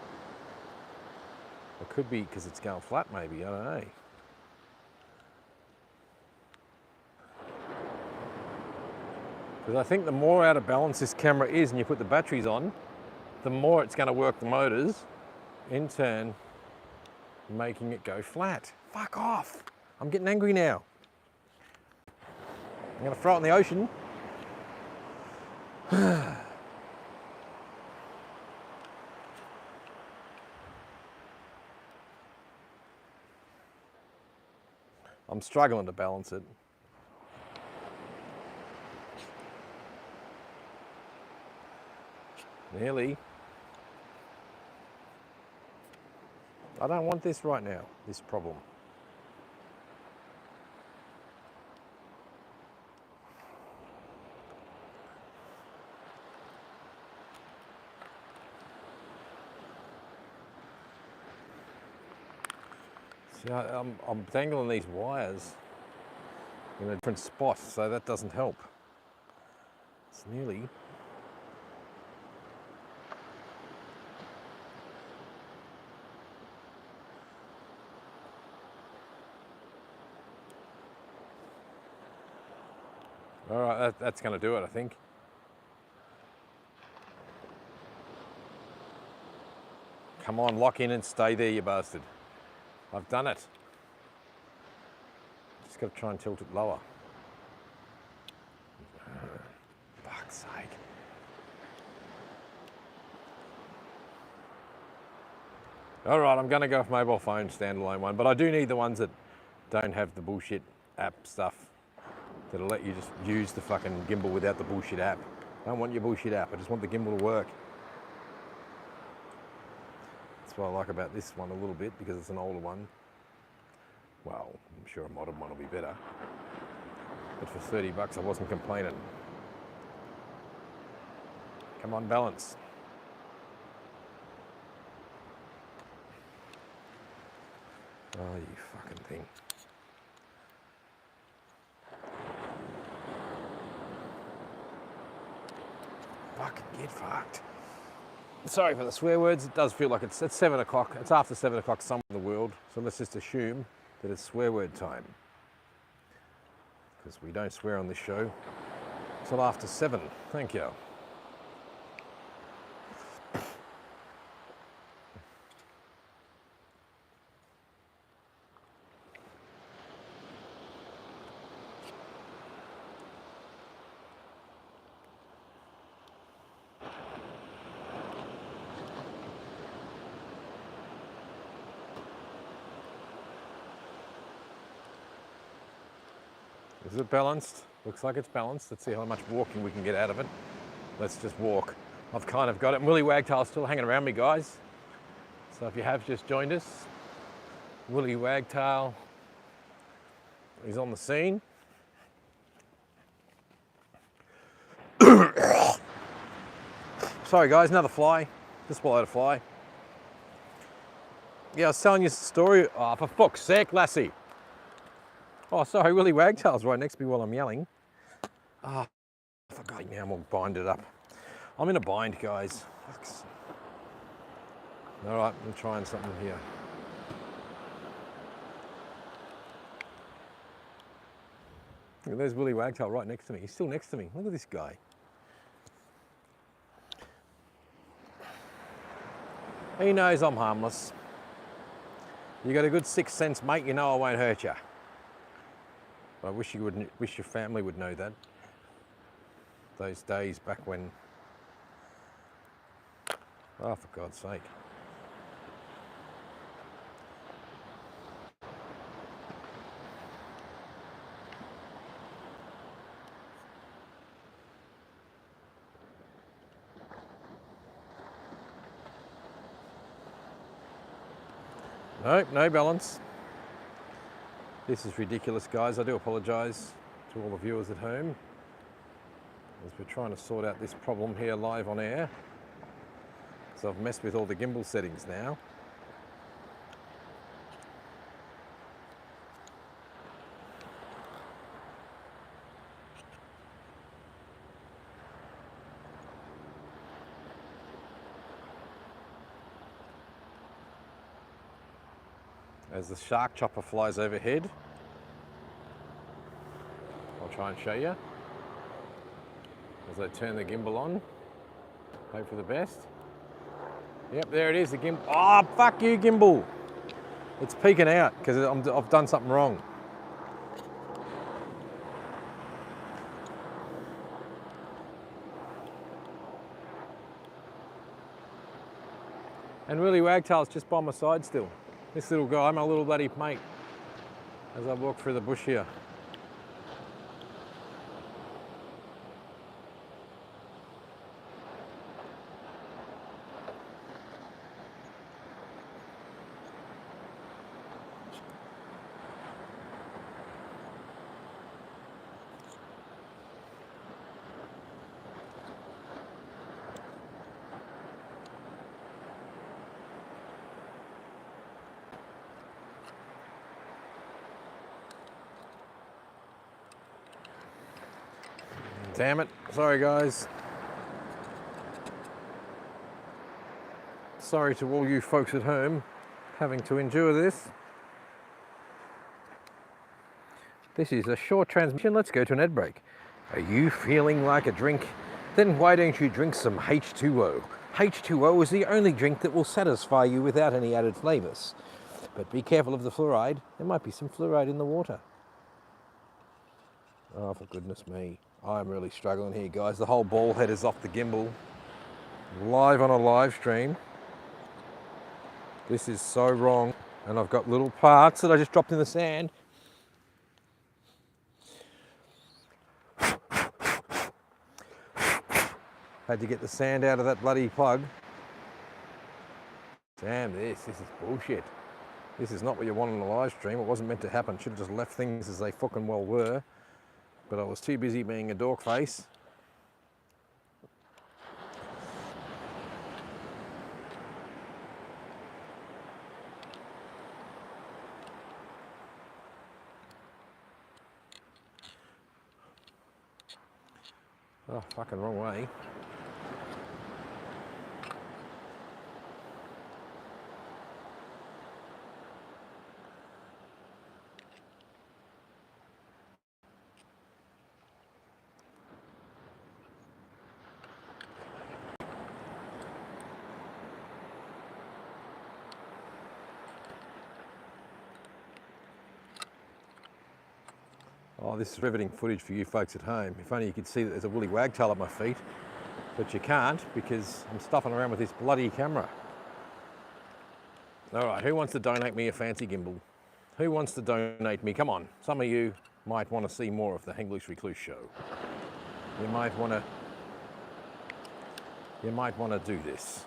It could be because it's going flat maybe, I don't know. Because I think the more out of balance this camera is and you put the batteries on, the more it's going to work the motors, in turn making it go flat. Fuck off. I'm getting angry now. I'm going to throw it in the ocean. I'm struggling to balance it. Nearly. I don't want this right now, this problem. See, I'm dangling these wires in a different spot, so that doesn't help. It's nearly. All right, that's going to do it, I think. Come on, lock in and stay there, you bastard. I've done it. Just got to try and tilt it lower. Fuck's sake. All right, I'm going to go with mobile phone standalone one, but I do need the ones that don't have the bullshit app stuff that'll let you just use the fucking gimbal without the bullshit app. I don't want your bullshit app, I just want the gimbal to work. That's what I like about this one a little bit, because it's an older one. Well, I'm sure a modern one will be better. But for 30 bucks, I wasn't complaining. Come on, balance. Oh, you fucking thing. Fucking get fucked. Sorry for the swear words. It does feel like it's 7 o'clock. It's after 7 o'clock somewhere in the world. So let's just assume that it's swear word time. Because we don't swear on this show till after 7. Thank you. Is it balanced? Looks like it's balanced. Let's see how much walking we can get out of it. Let's just walk. I've kind of got it. Willie Wagtail's still hanging around me, guys. So if you have just joined us, Willie Wagtail is on the scene. Sorry guys, another fly. Just swallowed a fly. Yeah, I was telling you the story. Oh, for fuck's sake, lassie. Oh, sorry, Willie Wagtail's right next to me while I'm yelling. Ah, I forgot now, we'll bind it up. I'm in a bind, guys. All right, I'm trying something here. Look, there's Willie Wagtail right next to me. He's still next to me. Look at this guy. He knows I'm harmless. You got a good sixth sense, mate. You know I won't hurt you. I wish you would. Wish your family would know that. Those days back when. Oh, for God's sake. Nope, no balance. This is ridiculous, guys. I do apologise to all the viewers at home as we're trying to sort out this problem here live on air. So I've messed with all the gimbal settings now. As the shark chopper flies overhead, I'll try and show you. As I turn the gimbal on, hope for the best. Yep, there it is, the gimbal. Oh, fuck you, gimbal. It's peeking out because I've done something wrong. And Willie Wagtail's just by my side still. This little guy, my little bloody mate, as I walk through the bush here. Damn it, sorry guys. Sorry to all you folks at home having to endure this. This is a short transmission. Let's go to an ad break. Are you feeling like a drink? Then why don't you drink some H2O? H2O is the only drink that will satisfy you without any added flavours. But be careful of the fluoride. There might be some fluoride in the water. Oh, for goodness me. I'm really struggling here, guys. The whole ball head is off the gimbal. Live on a live stream. This is so wrong. And I've got little parts that I just dropped in the sand. Had to get the sand out of that bloody plug. Damn this is bullshit. This is not what you want on a live stream. It wasn't meant to happen. Should have just left things as they fucking well were. But I was too busy being a dork face. Oh, fucking wrong way. Oh, this is riveting footage for you folks at home. If only you could see that there's a woolly wagtail at my feet, but you can't because I'm stuffing around with this bloody camera. All right, who wants to donate me a fancy gimbal? Who wants to donate me? Come on, some of you might want to see more of the English Recluse show. You might want to do this.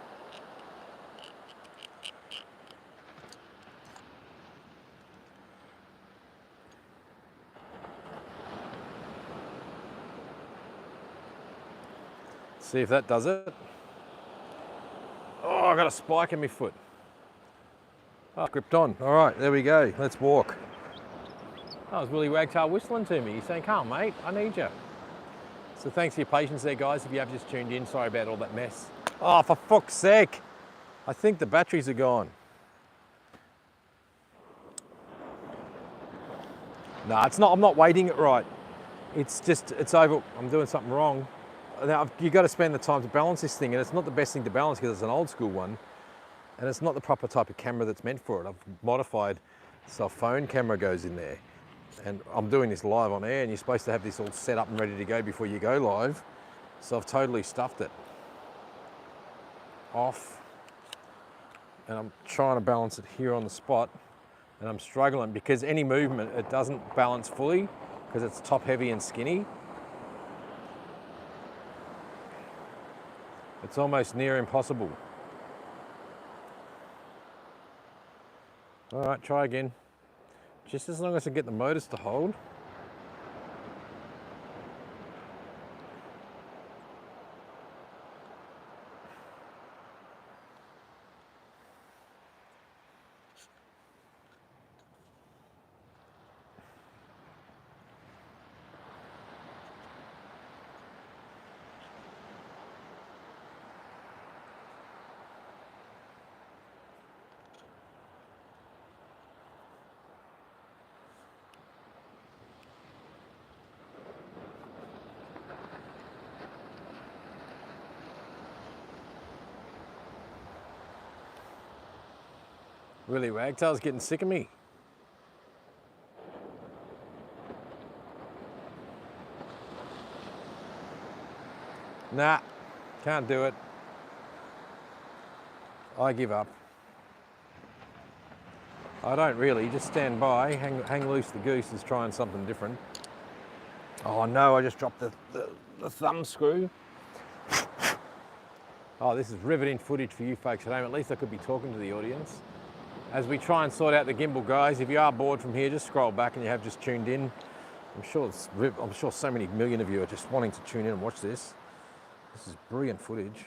See if that does it. Oh, I got a spike in my foot. Oh, gripped on. All right, there we go. Let's walk. That was Willie Wagtail whistling to me. He's saying, "Come on, mate, I need you." So thanks for your patience there, guys. If you have just tuned in, sorry about all that mess. Oh, for fuck's sake. I think the batteries are gone. No, it's not. I'm not weighting it right. It's just, it's over. I'm doing something wrong. Now, you've got to spend the time to balance this thing, and it's not the best thing to balance because it's an old school one, and it's not the proper type of camera that's meant for it. I've modified so a phone camera goes in there, and I'm doing this live on air, and you're supposed to have this all set up and ready to go before you go live, so I've totally stuffed it. Off, and I'm trying to balance it here on the spot, and I'm struggling because any movement, it doesn't balance fully because it's top heavy and skinny. It's almost near impossible. All right, try again. Just as long as I get the motors to hold. Willie Wagtail's getting sick of me. Nah, can't do it. I give up. I don't really, just stand by, hang loose the goose is trying something different. Oh no, I just dropped the thumb screw. Oh, this is riveting footage for you folks at home. At least I could be talking to the audience. As we try and sort out the gimbal, guys, if you are bored from here, just scroll back and you have just tuned in. I'm sure so many million of you are just wanting to tune in and watch this. This is brilliant footage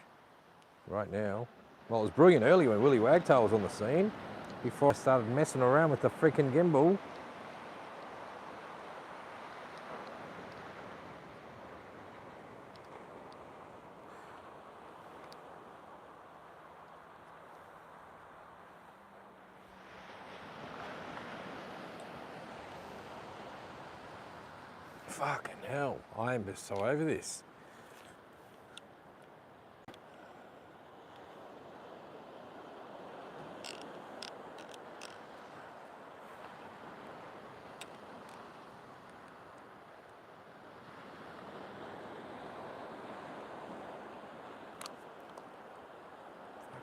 right now. Well, it was brilliant earlier when Willie Wagtail was on the scene, before I started messing around with the freaking gimbal. Fucking hell, I am just so over this.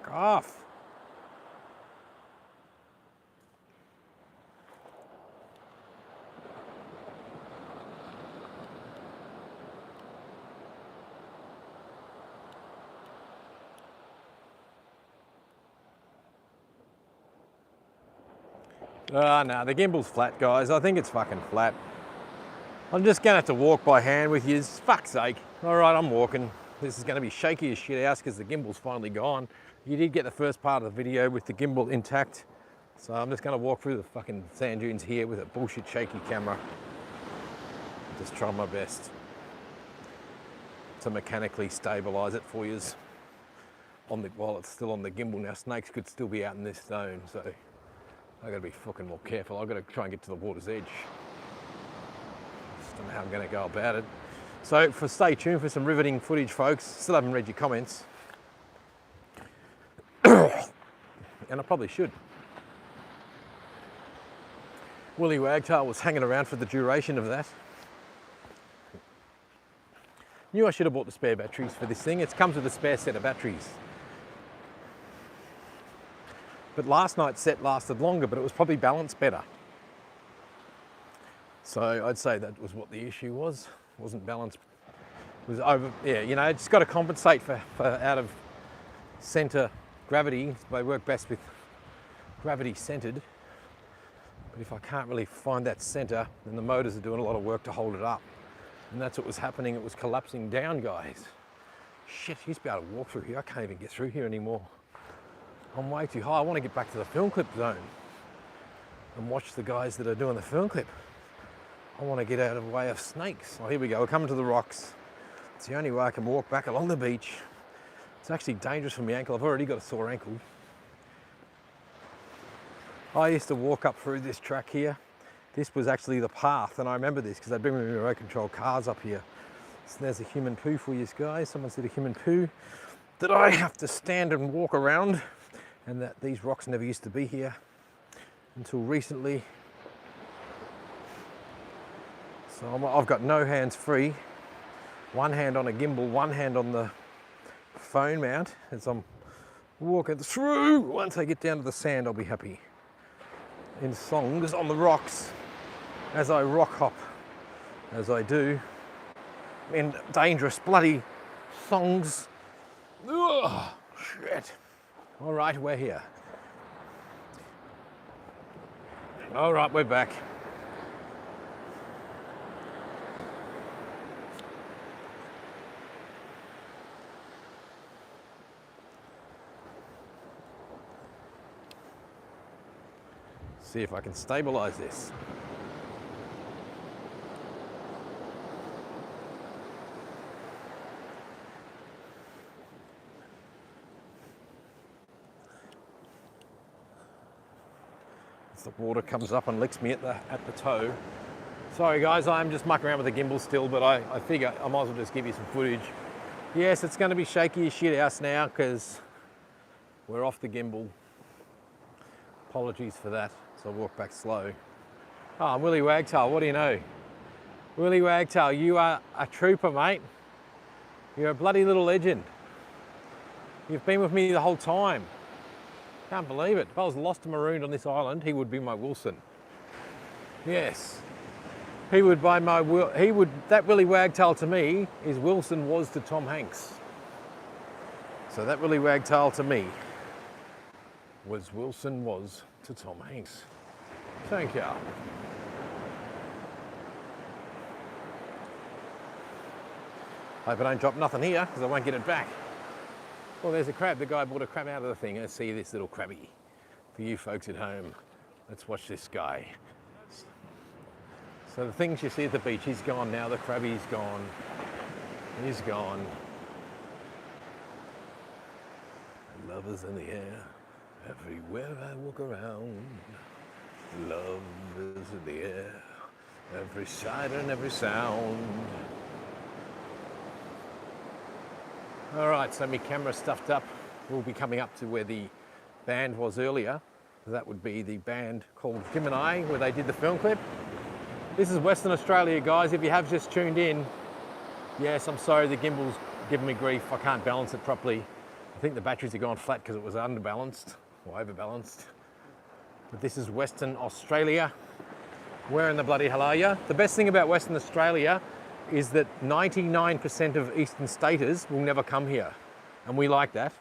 Fuck off. No, the gimbal's flat, guys. I think it's fucking flat. I'm just gonna have to walk by hand with you. Fuck's sake. All right, I'm walking. This is gonna be shaky as shit house because the gimbal's finally gone. You did get the first part of the video with the gimbal intact. So I'm just gonna walk through the fucking sand dunes here with a bullshit shaky camera. Just try my best to mechanically stabilize it for you while it's still on the gimbal. Now snakes could still be out in this zone, so I gotta be fucking more careful. I've got to try and get to the water's edge. Just don't know how I'm gonna go about it. So stay tuned for some riveting footage, folks. Still haven't read your comments. And I probably should. Willy Wagtail was hanging around for the duration of that. Knew I should have bought the spare batteries for this thing. It comes with a spare set of batteries. But last night's set lasted longer, but it was probably balanced better. So I'd say that was what the issue was. It wasn't balanced. It was over, yeah, you know, it's just got to compensate for out of center gravity. They work best with gravity centered. But if I can't really find that center, then the motors are doing a lot of work to hold it up. And that's what was happening. It was collapsing down, guys. Shit, I used to be able to walk through here. I can't even get through here anymore. I'm way too high. I want to get back to the film clip zone and watch the guys that are doing the film clip. I want to get out of the way of snakes. Oh, here we go. We're coming to the rocks. It's the only way I can walk back along the beach. It's actually dangerous for my ankle. I've already got a sore ankle. I used to walk up through this track here. This was actually the path, and I remember this because they'd bring me remote control cars up here. So there's a human poo for you guys. Someone said a human poo that I have to stand and walk around, and that these rocks never used to be here until recently. So I've got no hands free. One hand on a gimbal, one hand on the phone mount as I'm walking through. Once I get down to the sand, I'll be happy. In songs on the rocks, as I rock hop, as I do, in dangerous bloody songs. Ugh, shit. All right, we're here. All right, we're back. See if I can stabilize this. As the water comes up and licks me at the toe. Sorry guys, I'm just mucking around with the gimbal still, but I figure I might as well just give you some footage. Yes, it's going to be shaky as shit house now because we're off the gimbal. Apologies for that. So I'll walk back slow. Oh, I'm Willy Wagtail, what do you know? Willy Wagtail, you are a trooper, mate. You're a bloody little legend. You've been with me the whole time. Can't believe it. If I was lost and marooned on this island, he would be my Wilson. Yes. He would buy my that Willy Wagtail to me is Wilson was to Tom Hanks. So that Willy Wagtail to me was Wilson was to Tom Hanks. Thank you. Hope I don't drop nothing here because I won't get it back. Well, there's a crab. The guy brought a crab out of the thing. Let's see this little crabby. For you folks at home, let's watch this guy. So the things you see at the beach, he's gone now. The crabby's gone. He's gone. Love is in the air. Everywhere I walk around, love is in the air. Every sight and every sound. All right, so my camera stuffed up. We'll be coming up to where the band was earlier. That would be the band called Gemini, where they did the film clip. This is Western Australia, guys. If you have just tuned in, yes, I'm sorry, the gimbal's giving me grief. I can't balance it properly. I think the batteries are going flat because it was underbalanced or overbalanced. But this is Western Australia. Where in the bloody hell are you? The best thing about Western Australia is that 99% of eastern staters will never come here. And we like that.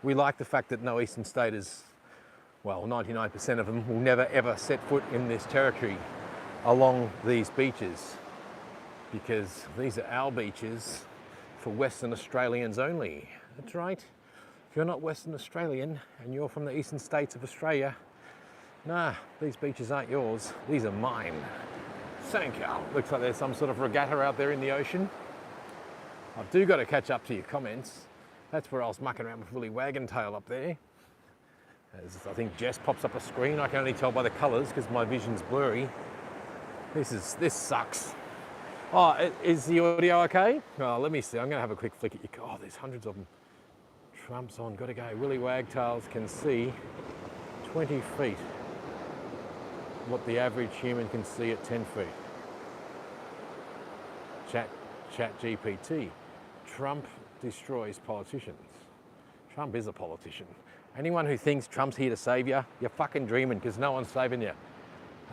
We like the fact that no eastern staters, well, 99% of them will never ever set foot in this territory along these beaches, because these are our beaches for Western Australians only. That's right. If you're not Western Australian and you're from the eastern states of Australia, nah, these beaches aren't yours. These are mine. Thank you. Looks like there's some sort of regatta out there in the ocean. I've do got to catch up to your comments. That's where I was mucking around with Willy Wagon-tail up there. As I think Jess pops up a screen. I can only tell by the colours because my vision's blurry. This sucks. Oh, is the audio okay? Oh, let me see. I'm going to have a quick flick at you. Oh, there's hundreds of them. Trump's on. Got to go. Willy Wagtails can see 20 feet. What the average human can see at 10 feet. Chat GPT. Trump destroys politicians. Trump is a politician. Anyone who thinks Trump's here to save you, you're fucking dreaming, because no one's saving you.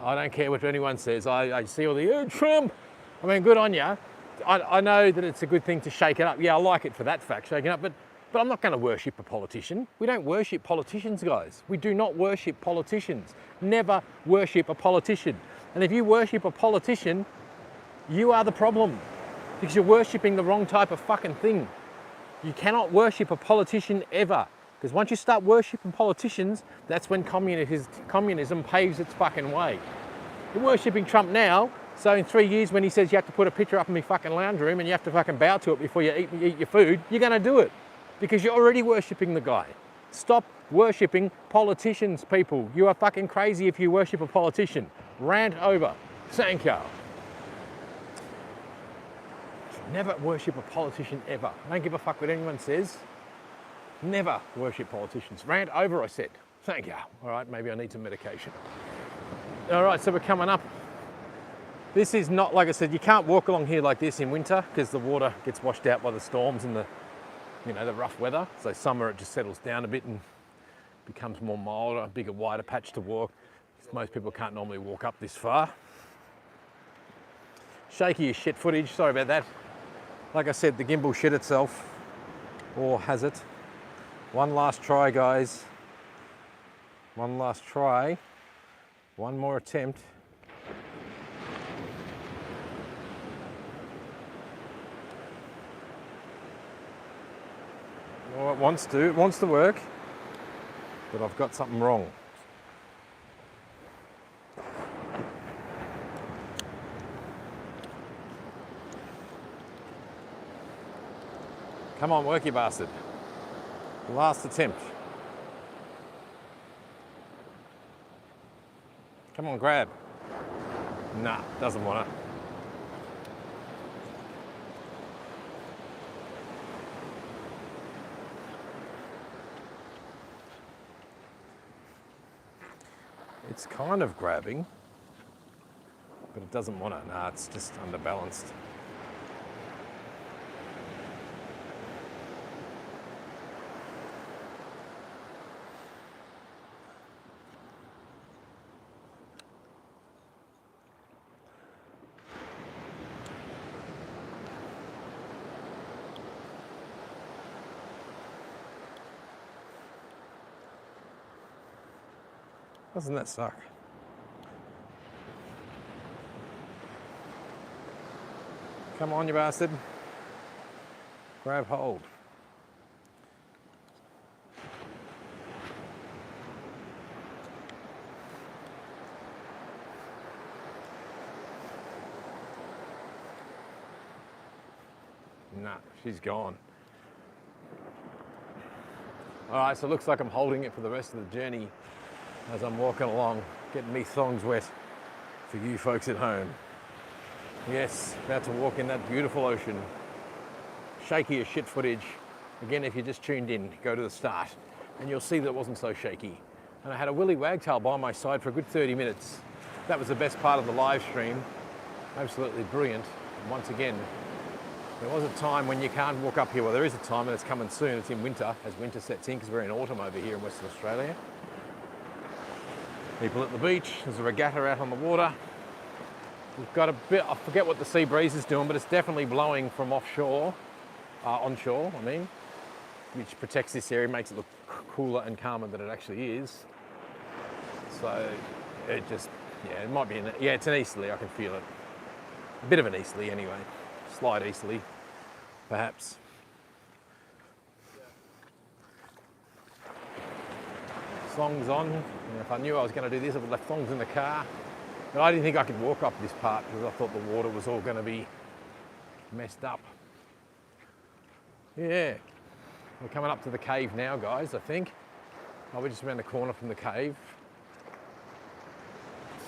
I don't care what anyone says. I see all the, oh, Trump. I mean, good on you. I know that it's a good thing to shake it up. Yeah, I like it for that fact, shaking up, but I'm not going to worship a politician. We don't worship politicians, guys. We do not worship politicians. Never worship a politician. And if you worship a politician, you are the problem, because you're worshipping the wrong type of fucking thing. You cannot worship a politician ever, because once you start worshipping politicians, that's when communism paves its fucking way. You're worshipping Trump now, so in 3 years when he says you have to put a picture up in my fucking lounge room and you have to fucking bow to it before you eat your food, you're going to do it, because you're already worshipping the guy. Stop worshipping politicians, people. You are fucking crazy if you worship a politician. Rant over. Thank you. Never worship a politician ever. I don't give a fuck what anyone says. Never worship politicians. Rant over, I said. Thank you. All right, maybe I need some medication. All right, so we're coming up. This is not, like I said, you can't walk along here like this in winter because the water gets washed out by the storms and the rough weather. So summer it just settles down a bit and becomes more mild, a bigger, wider patch to walk. Most people can't normally walk up this far. Shaky as shit footage, sorry about that. Like I said, the gimbal shit itself, or has it? One last try, guys. One last try. One more attempt. Well, it wants to work, but I've got something wrong. Come on, work, you bastard. Last attempt. Come on, grab. Nah, doesn't want it. It's kind of grabbing, but it doesn't want it. Nah, it's just underbalanced. Doesn't that suck? Come on, you bastard. Grab hold. Nah, she's gone. All right, so it looks like I'm holding it for the rest of the journey as I'm walking along, getting me thongs wet for you folks at home. Yes, about to walk in that beautiful ocean. Shaky as shit footage. Again, if you just tuned in, go to the start and you'll see that it wasn't so shaky. And I had a willy wagtail by my side for a good 30 minutes. That was the best part of the live stream. Absolutely brilliant. And once again, there was a time when you can't walk up here. Well, there is a time, and it's coming soon. It's in winter, as winter sets in, because we're in autumn over here in Western Australia. People at the beach. There's a regatta out on the water. We've got a bit, I forget what the sea breeze is doing, but it's definitely blowing from offshore, onshore, I mean, which protects this area, makes it look cooler and calmer than it actually is. So it just, yeah, it might be, it's an easterly, I can feel it. A bit of an easterly anyway, slight easterly, perhaps. Thongs on, and if I knew I was going to do this, I would have left thongs in the car. But I didn't think I could walk up this part because I thought the water was all going to be messed up. Yeah, we're coming up to the cave now, guys, I think. Oh, we're just around the corner from the cave.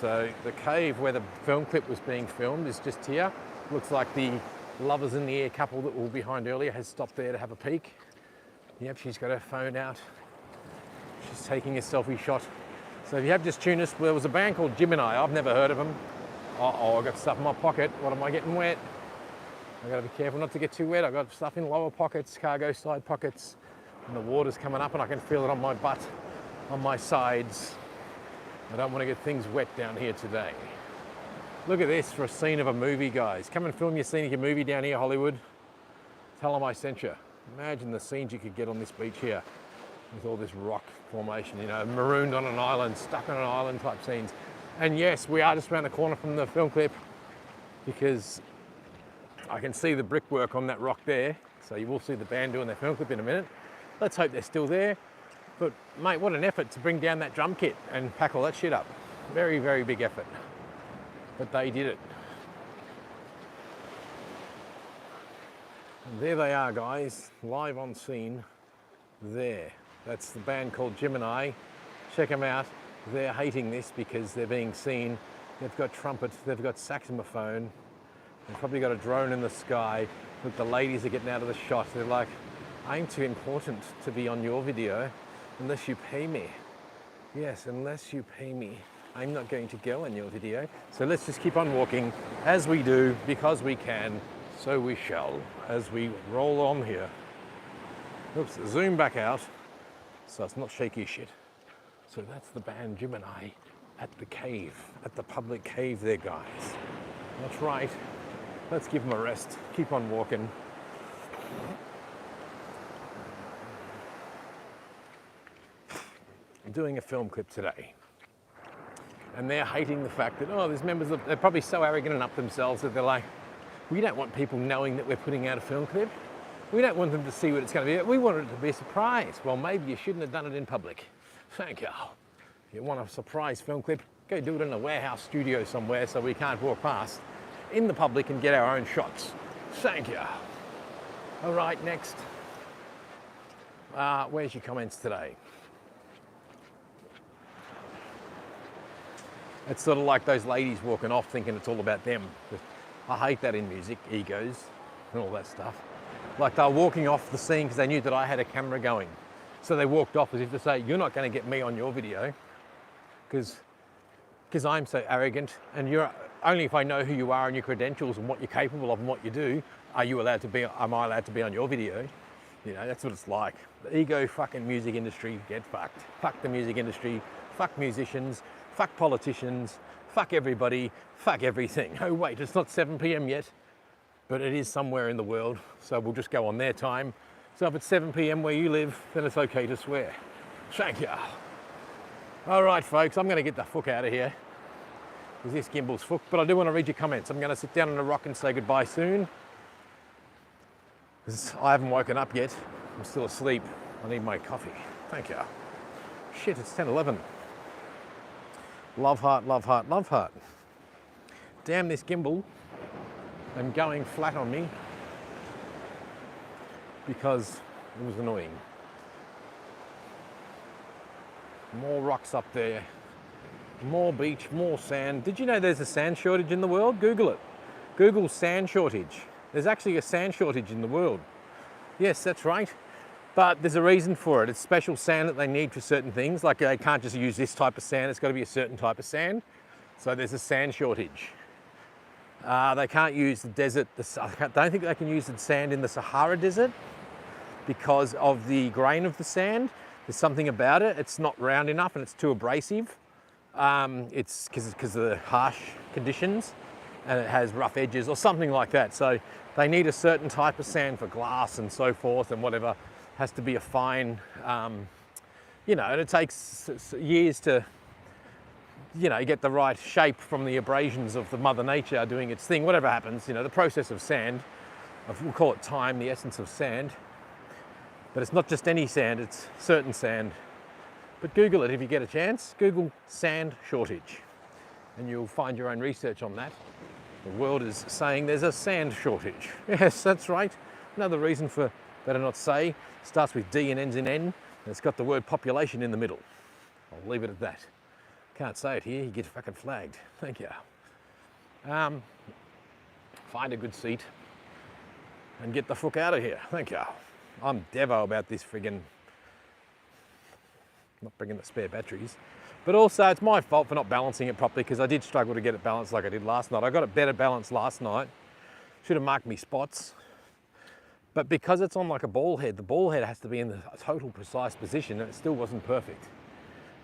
So the cave where the film clip was being filmed is just here. Looks like the lovers in the air couple that were behind earlier has stopped there to have a peek. Yep, she's got her phone out. She's taking a selfie shot. So if you have just tuned us, there was a band called Gemini. I've never heard of them. Uh-oh, I got stuff in my pocket. What am I getting wet? I've got to be careful not to get too wet. I've got stuff in lower pockets, cargo side pockets, and the water's coming up and I can feel it on my butt, on my sides. I don't want to get things wet down here today. Look at this for a scene of a movie, guys. Come and film your scene of your movie down here, Hollywood. Tell them I sent you. Imagine the scenes you could get on this beach here with all this rock formation, you know, marooned on an island, stuck on an island type scenes. And yes, we are just around the corner from the film clip because I can see the brickwork on that rock there. So you will see the band doing their film clip in a minute. Let's hope they're still there. But mate, what an effort to bring down that drum kit and pack all that shit up. Very, very big effort. But they did it. And there they are, guys, live on scene there. That's the band called Gemini. Check them out. They're hating this because they're being seen. They've got trumpets, they've got saxophone. They've probably got a drone in the sky. Look, the ladies are getting out of the shot. They're like, I'm too important to be on your video unless you pay me. Yes, unless you pay me, I'm not going to go on your video. So let's just keep on walking as we do, because we can, so we shall, as we roll on here. Oops, zoom back out. So it's not shaky as shit. So that's the band Gemini at the cave, at the public cave there, guys. That's right. Let's give them a rest. Keep on walking. I'm doing a film clip today. And they're hating the fact that, oh, there's members of, they're probably so arrogant and up themselves that they're like, we don't want people knowing that we're putting out a film clip. We don't want them to see what it's going to be. We want it to be a surprise. Well, maybe you shouldn't have done it in public. Thank you. If you want a surprise film clip, go do it in a warehouse studio somewhere so we can't walk past in the public and get our own shots. Thank you. All right, next. Where's your comments today? It's sort of like those ladies walking off thinking it's all about them. I hate that in music, egos and all that stuff. Like they were walking off the scene because they knew that I had a camera going. So they walked off as if to say, you're not going to get me on your video because I'm so arrogant, and you're only if I know who you are and your credentials and what you're capable of and what you do, am I allowed to be on your video? You know, that's what it's like. The ego fucking music industry, get fucked. Fuck the music industry, fuck musicians, fuck politicians, fuck everybody, fuck everything. Oh wait, it's not 7 p.m. yet, but it is somewhere in the world, so we'll just go on their time. So if it's 7 p.m. where you live, then it's okay to swear. Thank you. All right, folks, I'm gonna get the fuck out of here, because this gimbal's fucked, but I do want to read your comments. I'm gonna sit down on a rock and say goodbye soon, because I haven't woken up yet. I'm still asleep. I need my coffee. Thank you. Shit, it's 10:11. Love heart, love heart, love heart. Damn this gimbal and going flat on me because it was annoying. More rocks up there, more beach, more sand. Did you know there's a sand shortage in the world? Google it. Google sand shortage. There's actually a sand shortage in the world. Yes, that's right. But there's a reason for it. It's special sand that they need for certain things. Like they can't just use this type of sand. It's got to be a certain type of sand. So there's a sand shortage. They can't use the desert. I don't think they can use the sand in the Sahara Desert because of the grain of the sand. There's something about it. It's not round enough and it's too abrasive. It's because of the harsh conditions and it has rough edges or something like that. So they need a certain type of sand for glass and so forth and whatever. Has to be a fine, you know, and it takes years to, you know, get the right shape from the abrasions of the Mother Nature doing its thing. Whatever happens, you know, the process of sand, we'll call it time, the essence of sand. But it's not just any sand, it's certain sand. But Google it if you get a chance. Google sand shortage and you'll find your own research on that. The world is saying there's a sand shortage. Yes, that's right. Another reason for better not say. Starts with D and ends in N, and it's got the word population in the middle. I'll leave it at that. Can't say it here, you get fucking flagged. Thank you. Find a good seat and get the fuck out of here. Thank you. I'm devo about this friggin', not bringing the spare batteries. But also it's my fault for not balancing it properly because I did struggle to get it balanced like I did last night. I got it better balanced last night. Should have marked me spots. But because it's on like a ball head, the ball head has to be in the total precise position and it still wasn't perfect.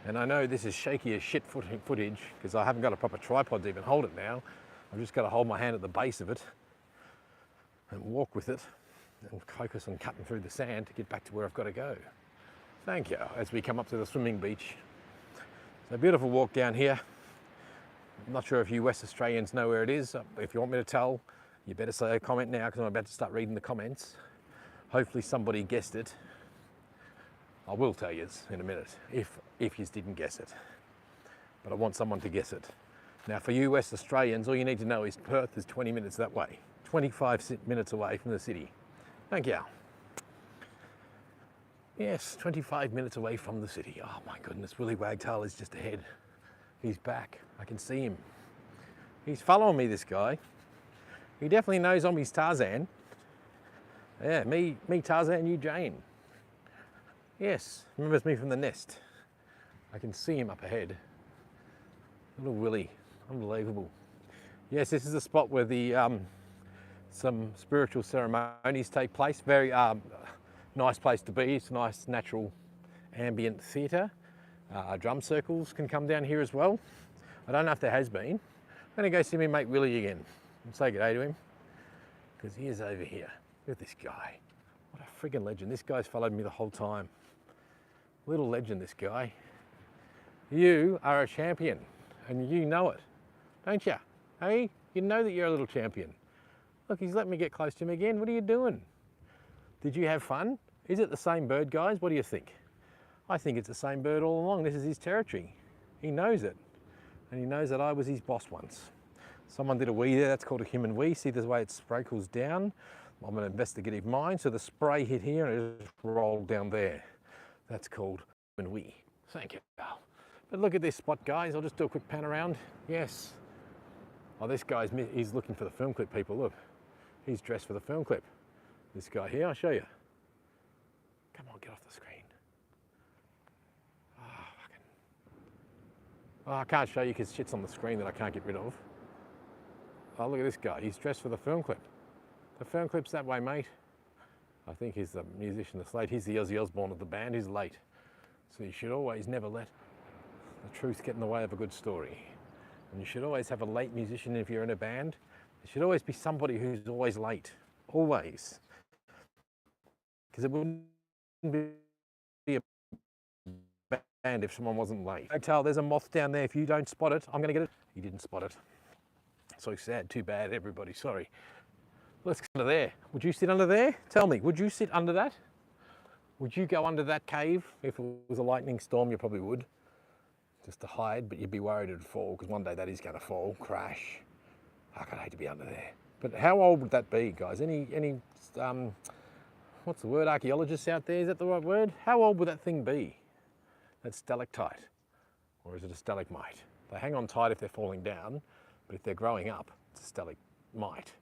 And I know this is shaky as shit footage because I haven't got a proper tripod to even hold it now. I've just got to hold my hand at the base of it and walk with it and focus on cutting through the sand to get back to where I've got to go. Thank you, as we come up to the swimming beach. So beautiful walk down here. I'm not sure if you West Australians know where it is. If you want me to tell, you better say a comment now because I'm about to start reading the comments. Hopefully somebody guessed it. I will tell you in a minute if you didn't guess it. But I want someone to guess it. Now for you West Australians, all you need to know is Perth is 20 minutes that way. 25 minutes away from the city. Thank you. Yes, 25 minutes away from the city. Oh my goodness, Willy Wagtail is just ahead. He's back, I can see him. He's following me, this guy. He definitely knows I'm his Tarzan. Yeah, me Tarzan, you Jane. Yes, remembers me from the nest. I can see him up ahead. Little Willy, unbelievable. Yes, this is a spot where the some spiritual ceremonies take place. Very nice place to be. It's a nice natural ambient theatre. Drum circles can come down here as well. I don't know if there has been. I'm going to go see me mate Willy again and say good day to him because he is over here. Look at this guy. What a friggin' legend. This guy's followed me the whole time. Little legend, this guy. You are a champion and you know it, don't you? Hey, you know that you're a little champion. Look, he's let me get close to him again. What are you doing? Did you have fun? Is it the same bird, guys? What do you think? I think it's the same bird all along. This is his territory. He knows it. And he knows that I was his boss once. Someone did a wee there, that's called a human wee. See the way it sprinkles down? I'm an investigative mind, so the spray hit here and it just rolled down there. That's called human wee. Thank you. But look at this spot, guys. I'll just do a quick pan around. Yes. Oh, this guy's, he's looking for the film clip, people. Look, he's dressed for the film clip. This guy here, I'll show you. Come on, get off the screen. Oh, I can't show you because shit's on the screen that I can't get rid of. Oh, look at this guy. He's dressed for the film clip. The film clip's that way, mate. I think he's the musician that's late. He's the Ozzy Osbourne of the band. He's late. So you should always never let the truth get in the way of a good story. And you should always have a late musician if you're in a band. There should always be somebody who's always late. Always. Because it wouldn't be a band if someone wasn't late. I tell there's a moth down there. If you don't spot it, I'm going to get it. He didn't spot it. So sad. Too bad, everybody. Sorry. Let's get under there. Would you sit under there? Tell me, would you sit under that? Would you go under that cave? If it was a lightning storm, you probably would. Just to hide, but you'd be worried it'd fall because one day that is going to fall, crash. I could hate to be under there. But how old would that be, guys? Any what's the word, archaeologists out there? Is that the right word? How old would that thing be? That stalactite, or is it a stalagmite? They hang on tight if they're falling down, but if they're growing up, it's a might.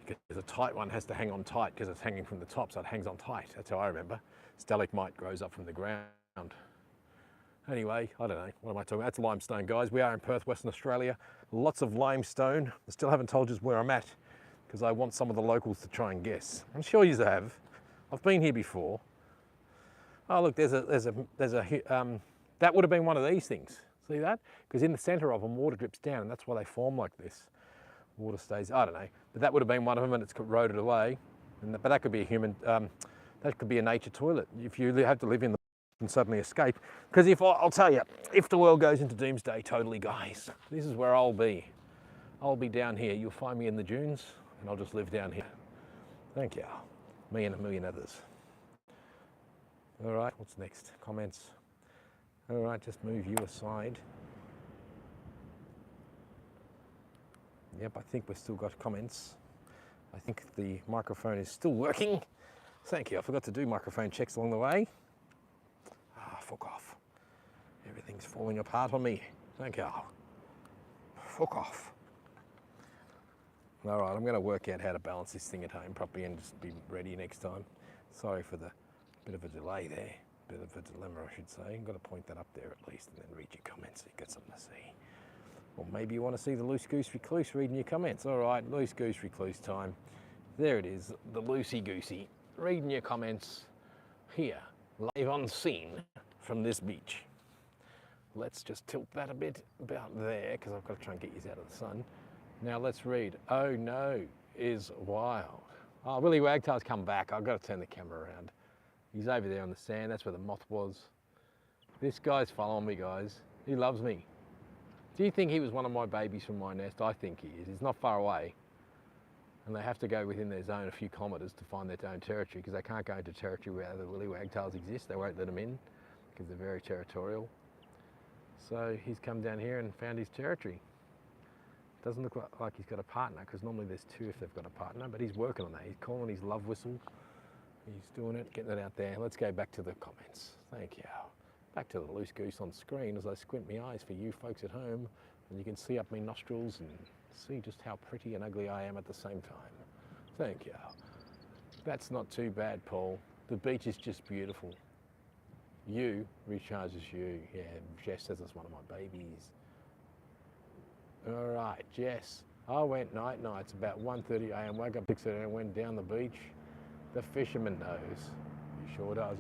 Because a tight one has to hang on tight because it's hanging from the top, so it hangs on tight. That's how I remember. Stalagmite grows up from the ground. Anyway, I don't know, what am I talking about? That's limestone, guys. We are in Perth, Western Australia. Lots of limestone. I still haven't told you where I'm at because I want some of the locals to try and guess. I'm sure you have. I've been here before. Oh look, that would have been one of these things. See that? Because in the centre of them, water drips down, and that's why they form like this. Water stays, I don't know, but that would have been one of them, and it's eroded away. But that could be a human, that could be a nature toilet. If you have to live in the and suddenly escape, because if I'll tell you, if the world goes into doomsday, totally, guys, this is where I'll be. I'll be down here. You'll find me in the dunes, and I'll just live down here. Thank you. Me and a million others. All right, what's next? Comments. All right, just move you aside. Yep, I think we've still got comments. I think the microphone is still working. Thank you. I forgot to do microphone checks along the way. Ah, fuck off. Everything's falling apart on me. Thank you. Fuck off. All right, I'm going to work out how to balance this thing at home properly and just be ready next time. Sorry for the bit of a delay there. Bit of a dilemma, I should say. I'm going to point that up there at least and then read your comments so you've got something to see. Or maybe you want to see the loose goose recluse reading your comments. All right, loose goose recluse time. There it is, the loosey goosey reading your comments here, live on scene from this beach. Let's just tilt that a bit about there because I've got to try and get you out of the sun. Now let's read. Oh no, is wild. Oh, Willie Wagtail's come back. I've got to turn the camera around. He's over there on the sand. That's where the moth was. This guy's following me, guys. He loves me. Do you think he was one of my babies from my nest? I think he is. He's not far away. And they have to go within their zone a few kilometres to find their own territory because they can't go into territory where the Willie Wagtails exist. They won't let them in because they're very territorial. So he's come down here and found his territory. Doesn't look like he's got a partner because normally there's two if they've got a partner, but he's working on that. He's calling his love whistle. He's doing it, getting it out there. Let's go back to the comments. Thank you. Back to the loose goose on screen as I squint my eyes for you folks at home, and you can see up my nostrils and see just how pretty and ugly I am at the same time. Thank you. That's not too bad, Paul. The beach is just beautiful. You recharges you. Yeah, Jess says it's one of my babies. All right, Jess. I went night. It's about 1:30 a.m. Woke up 6 a.m. Went down the beach. The fisherman knows. He sure does.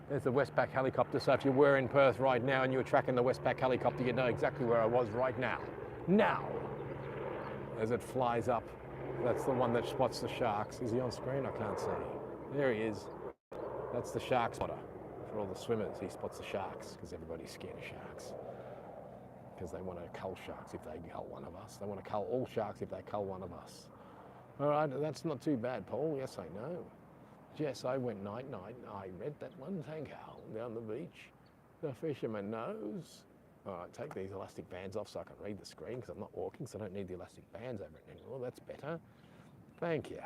There's the Westpac helicopter. So if you were in Perth right now and you were tracking the Westpac helicopter, you'd know exactly where I was right now. Now, as it flies up, that's the one that spots the sharks. Is he on screen? I can't see. There he is. That's the shark spotter. For all the swimmers, he spots the sharks because everybody's scared of sharks. Because they want to cull sharks if they cull one of us. They want to cull all sharks if they cull one of us. All right, that's not too bad, Paul. Yes, I know. Yes, I went night. I read that one. Thank you. Down the beach. The fisherman knows. All right, take these elastic bands off so I can read the screen because I'm not walking, so I don't need the elastic bands over it anymore. That's better. Thank you.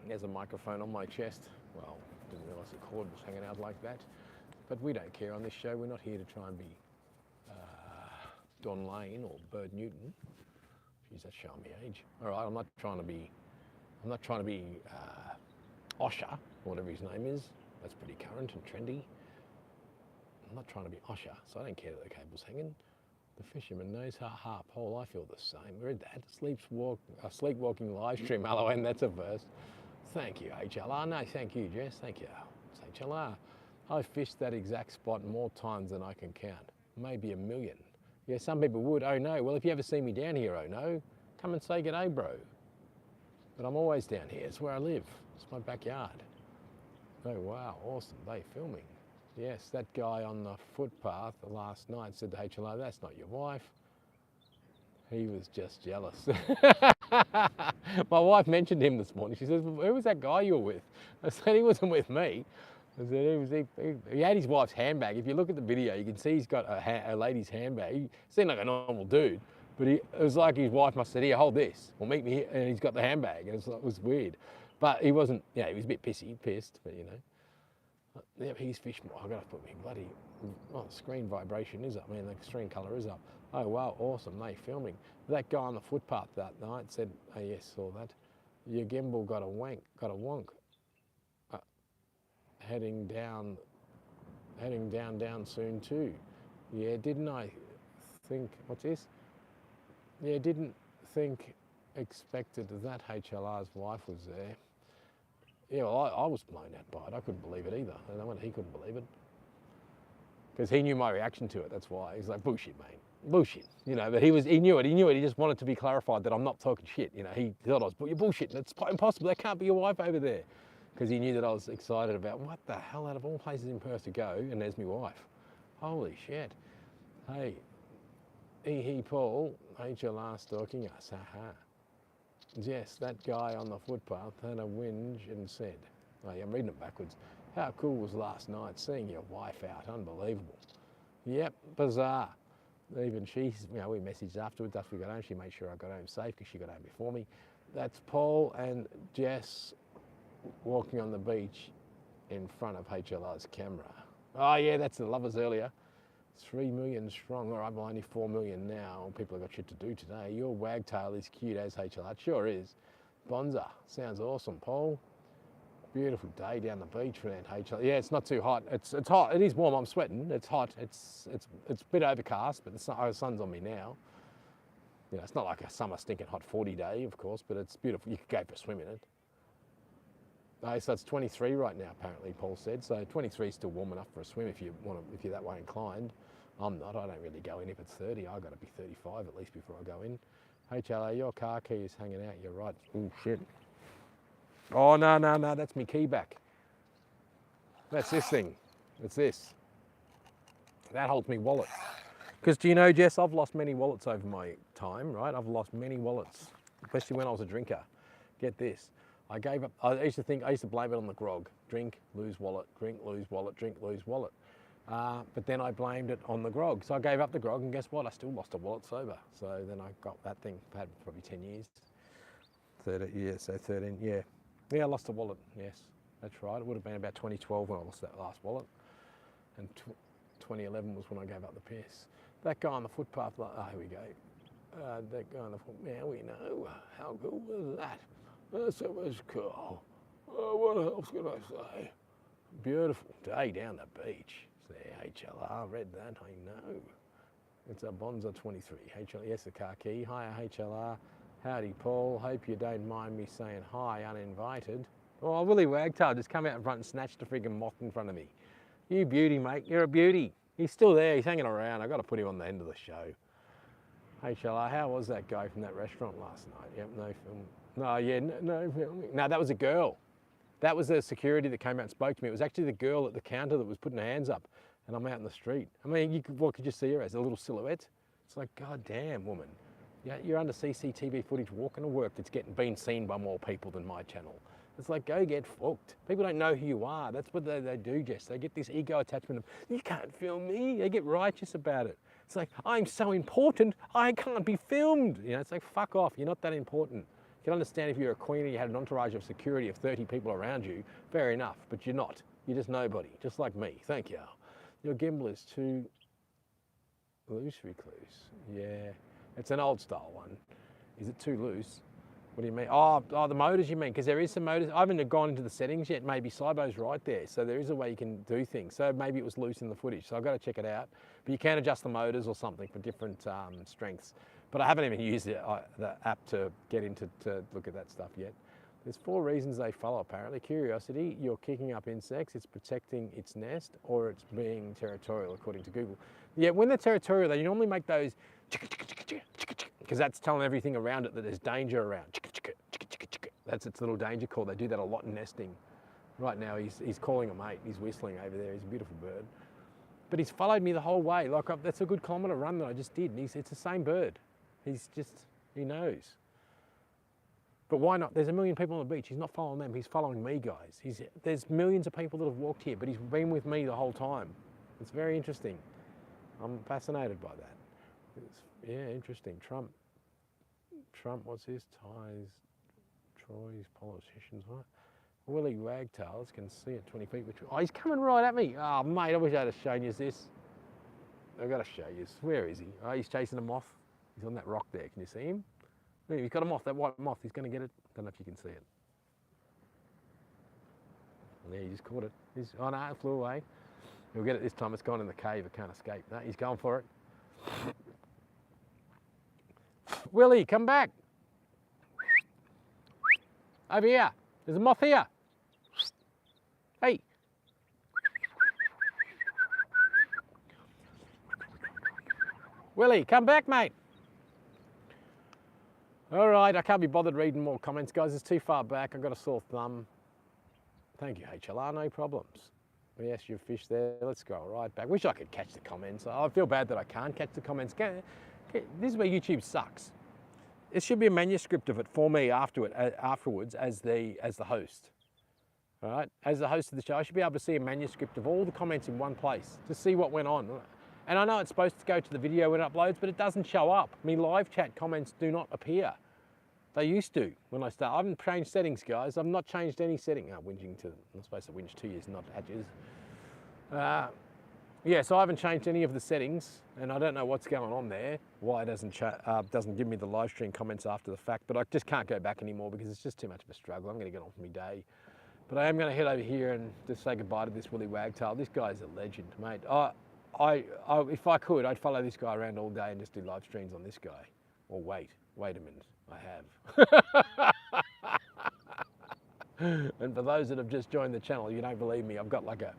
There's a microphone on my chest. Well, didn't realise the cord was hanging out like that. But we don't care on this show. We're not here to try and be Don Lane or Bird Newton. Jeez, that's showing me age. All right, I'm not trying to be Osher, whatever his name is. That's pretty current and trendy. I'm not trying to be Osher, so I don't care that the cable's hanging. The fisherman knows, ha, Paul, I feel the same. Read that. Sleepwalking live stream, hello, and that's a verse. Thank you, HLR. No, thank you, Jess. Thank you. It's HLR. I've fished that exact spot more times than I can count. Maybe 1 million. Yeah, some people would. Oh no, well if you ever see me down here, oh no, come and say g'day, bro. But I'm always down here, it's where I live. It's my backyard. Oh wow, awesome, they filming. Yes, that guy on the footpath last night said to HLO, that's not your wife. He was just jealous. My wife mentioned him this morning. She says, who was that guy you were with? I said, he wasn't with me. I said, he had his wife's handbag. If you look at the video, you can see he's got a lady's handbag. He seemed like a normal dude, but it was like his wife must have said, here, hold this. Well, meet me here. And he's got the handbag. And it was weird. But he wasn't, he was a bit pissed, but you know. Yeah, he's fish. I've got to put me bloody, the screen vibration is up, man, the screen colour is up. Oh, wow, awesome, they filming. That guy on the footpath that night said, oh yes, saw that. Your gimbal got a wonk. Uh, heading down, down soon too. Yeah, didn't I think, what's this? Yeah, didn't think, expected that HLR's wife was there. Yeah, well, I was blown out by it. I couldn't believe it either. And I wonder he couldn't believe it. Because he knew my reaction to it, that's why. He's like, bullshit, mate. Bullshit. You know, but he knew it. He just wanted to be clarified that I'm not talking shit. You know, he thought I was, you're bullshitting. It's impossible. That can't be your wife over there. Because he knew that I was excited about, what the hell, out of all places in Perth to go, and there's my wife. Holy shit. Hey, Paul, HLR stalking us, haha. Yes, that guy on the footpath had a whinge and said, oh, yeah, I'm reading it backwards. How cool was last night seeing your wife out? Unbelievable. Yep, bizarre. Even she's, you know, we messaged afterwards after we got home. She made sure I got home safe because she got home before me. That's Paul and Jess walking on the beach in front of HLR's camera. Oh yeah, that's the lovers earlier. 3 million strong. All right, well, only 4 million now. People have got shit to do today. Your wagtail is cute as HLR. It sure is. Bonza. Sounds awesome, Paul. Beautiful day down the beach for that HLR. Yeah, it's not too hot. It's hot. It is warm. I'm sweating. It's hot. It's a bit overcast, but the sun's on me now. You know, it's not like a summer stinking hot 40 day, of course, but it's beautiful. You could go for a swim in it. Oh, so it's 23 right now, apparently, Paul said. So 23 is still warm enough for a swim if you're that way inclined. I'm not. I don't really go in if it's 30. I've got to be 35 at least before I go in. HLA, your car key is hanging out. You're right. Oh, shit. Oh, no, that's my key back. That's this thing. It's this. That holds me wallet. Because do you know, Jess, I've lost many wallets over my time, right? I've lost many wallets, especially when I was a drinker. Get this. I gave up. I used to blame it on the grog. Drink, lose wallet, drink, lose wallet, drink, lose wallet. But then I blamed it on the grog. So I gave up the grog, and guess what? I still lost a wallet sober. So then I got that thing, had probably 10 years. 13, yeah, so 13, yeah. Yeah, I lost a wallet, yes. That's right. It would have been about 2012 when I lost that last wallet. And 2011 was when I gave up the piss. That guy on the footpath, oh, here we go. That guy on the footpath, now we know. How cool was that? That was cool. Oh, what else can I say? Beautiful day down the beach. There, HLR, read that, I know. It's a Bonza 23. HLR, yes, the car key. Hiya, HLR. Howdy, Paul. Hope you don't mind me saying hi, uninvited. Oh, Willie Wagtail just come out in front and snatched a friggin' moth in front of me. You beauty, mate. You're a beauty. He's still there. He's hanging around. I've got to put him on the end of the show. HLR, how was that guy from that restaurant last night? Yep, no film. No, yeah, no filming. No, that was a girl. That was the security that came out and spoke to me. It was actually the girl at the counter that was putting her hands up, and I'm out in the street. I mean, what could you see her as? A little silhouette? It's like, God damn, woman. Yeah, you're under CCTV footage walking to work that's being seen by more people than my channel. It's like, go get fucked. People don't know who you are. That's what they do, Jess. They get this ego attachment of, you can't film me. They get righteous about it. It's like, I'm so important, I can't be filmed. You know, it's like, fuck off. You're not that important. You can understand if you're a queen and you had an entourage of security of 30 people around you, fair enough, but you're not. You're just nobody, just like me. Thank you. Your gimbal is too loose, recluse. Yeah, it's an old style one. Is it too loose? What do you mean? Oh, the motors you mean, because there is some motors. I haven't gone into the settings yet. Maybe Cybo's right there. So there is a way you can do things. So maybe it was loose in the footage. So I've got to check it out. But you can adjust the motors or something for different strengths. But I haven't even used the app to get into to look at that stuff yet. There's 4 reasons they follow apparently. Curiosity, you're kicking up insects, it's protecting its nest, or it's being territorial according to Google. Yeah, when they're territorial, they normally make those because that's telling everything around it that there's danger around. That's its little danger call. They do that a lot in nesting. Right now he's calling a mate. He's whistling over there. He's a beautiful bird. But he's followed me the whole way. Like that's a good kilometre run that I just did. And it's the same bird. He knows. But why not? There's a million people on the beach. He's not following them. He's following me, guys. There's millions of people that have walked here, but he's been with me the whole time. It's very interesting. I'm fascinated by that. Yeah, interesting. Trump, what's his ties? Troy's politicians, what? Willie Wagtails can see at 20 feet. Oh, he's coming right at me. Oh, mate, I wish I'd have shown you this. I've got to show you. Where is he? Oh, he's chasing a moth. He's on that rock there. Can you see him? Look, he's got a moth, that white moth. He's going to get it. Don't know if you can see it. Yeah, he just caught it. Oh no, it flew away. He'll get it this time. It's gone in the cave. It can't escape. No, he's going for it. Willie, come back. Over here. There's a moth here. Hey. Willie, come back, mate. All right, I can't be bothered reading more comments, guys. It's too far back. I've got a sore thumb. Thank you, HLR, no problems. Yes, you've fished there. Let's go right back. Wish I could catch the comments. I feel bad that I can't catch the comments. This is where YouTube sucks. It should be a manuscript of it for me afterwards as the host. All right, as the host of the show, I should be able to see a manuscript of all the comments in one place to see what went on. And I know it's supposed to go to the video when it uploads, but it doesn't show up. I mean, live chat comments do not appear. They used to when I started. I haven't changed settings, guys. I've not changed any setting. Whinging to, I'm supposed to whinge 2 years, not hatches. Yeah, so I haven't changed any of the settings, and I don't know what's going on there. Why it doesn't give me the live stream comments after the fact, but I just can't go back anymore because it's just too much of a struggle. I'm going to get on for my day. But I am going to head over here and just say goodbye to this Willie Wagtail. This guy's a legend, mate. If I could, I'd follow this guy around all day and just do live streams on this guy. Or wait a minute, I have. And for those that have just joined the channel, you don't believe me, I've got like I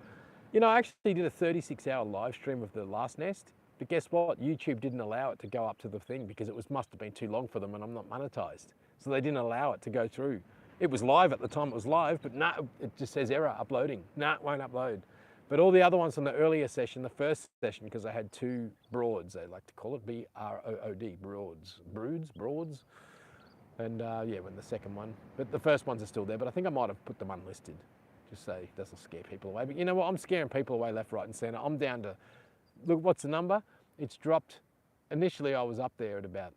actually did a 36-hour live stream of the last nest, but guess what? YouTube didn't allow it to go up to the thing because it must have been too long for them and I'm not monetized. So they didn't allow it to go through. It was live at the time it was live, but no, it just says error uploading. No, it won't upload. But all the other ones from the earlier session, the first session, because I had 2 broads, they like to call it B-R-O-O-D, broads. And yeah, when the second one, but the first ones are still there, but I think I might have put them unlisted, just so it doesn't scare people away. But you know what, I'm scaring people away left, right and center. I'm down to, look, what's the number? It's dropped. Initially I was up there at about,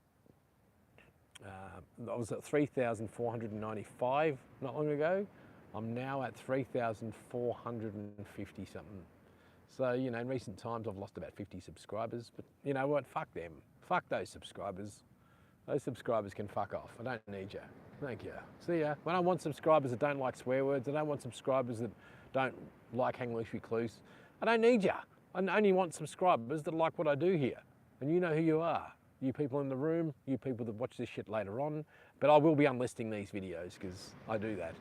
I was at 3,495 not long ago. I'm now at 3,450 something. So, you know, in recent times I've lost about 50 subscribers, but you know what, fuck them. Fuck those subscribers. Those subscribers can fuck off. I don't need you. Thank you. See ya. I don't want subscribers that don't like swear words. I don't want subscribers that don't like hang loose recluse. I don't need you. I only want subscribers that like what I do here. And you know who you are. You people in the room, you people that watch this shit later on. But I will be unlisting these videos because I do that.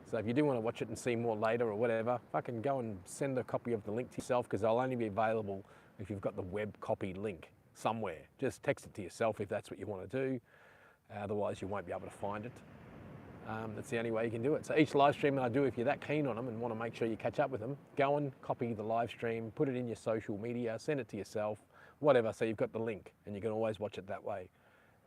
So if you do want to watch it and see more later or whatever, fucking go and send a copy of the link to yourself because they'll only be available if you've got the web copy link somewhere. Just text it to yourself if that's what you want to do. Otherwise you won't be able to find it. That's the only way you can do it. So each live stream that I do, if you're that keen on them and want to make sure you catch up with them, go and copy the live stream, put it in your social media, send it to yourself, whatever, so you've got the link and you can always watch it that way.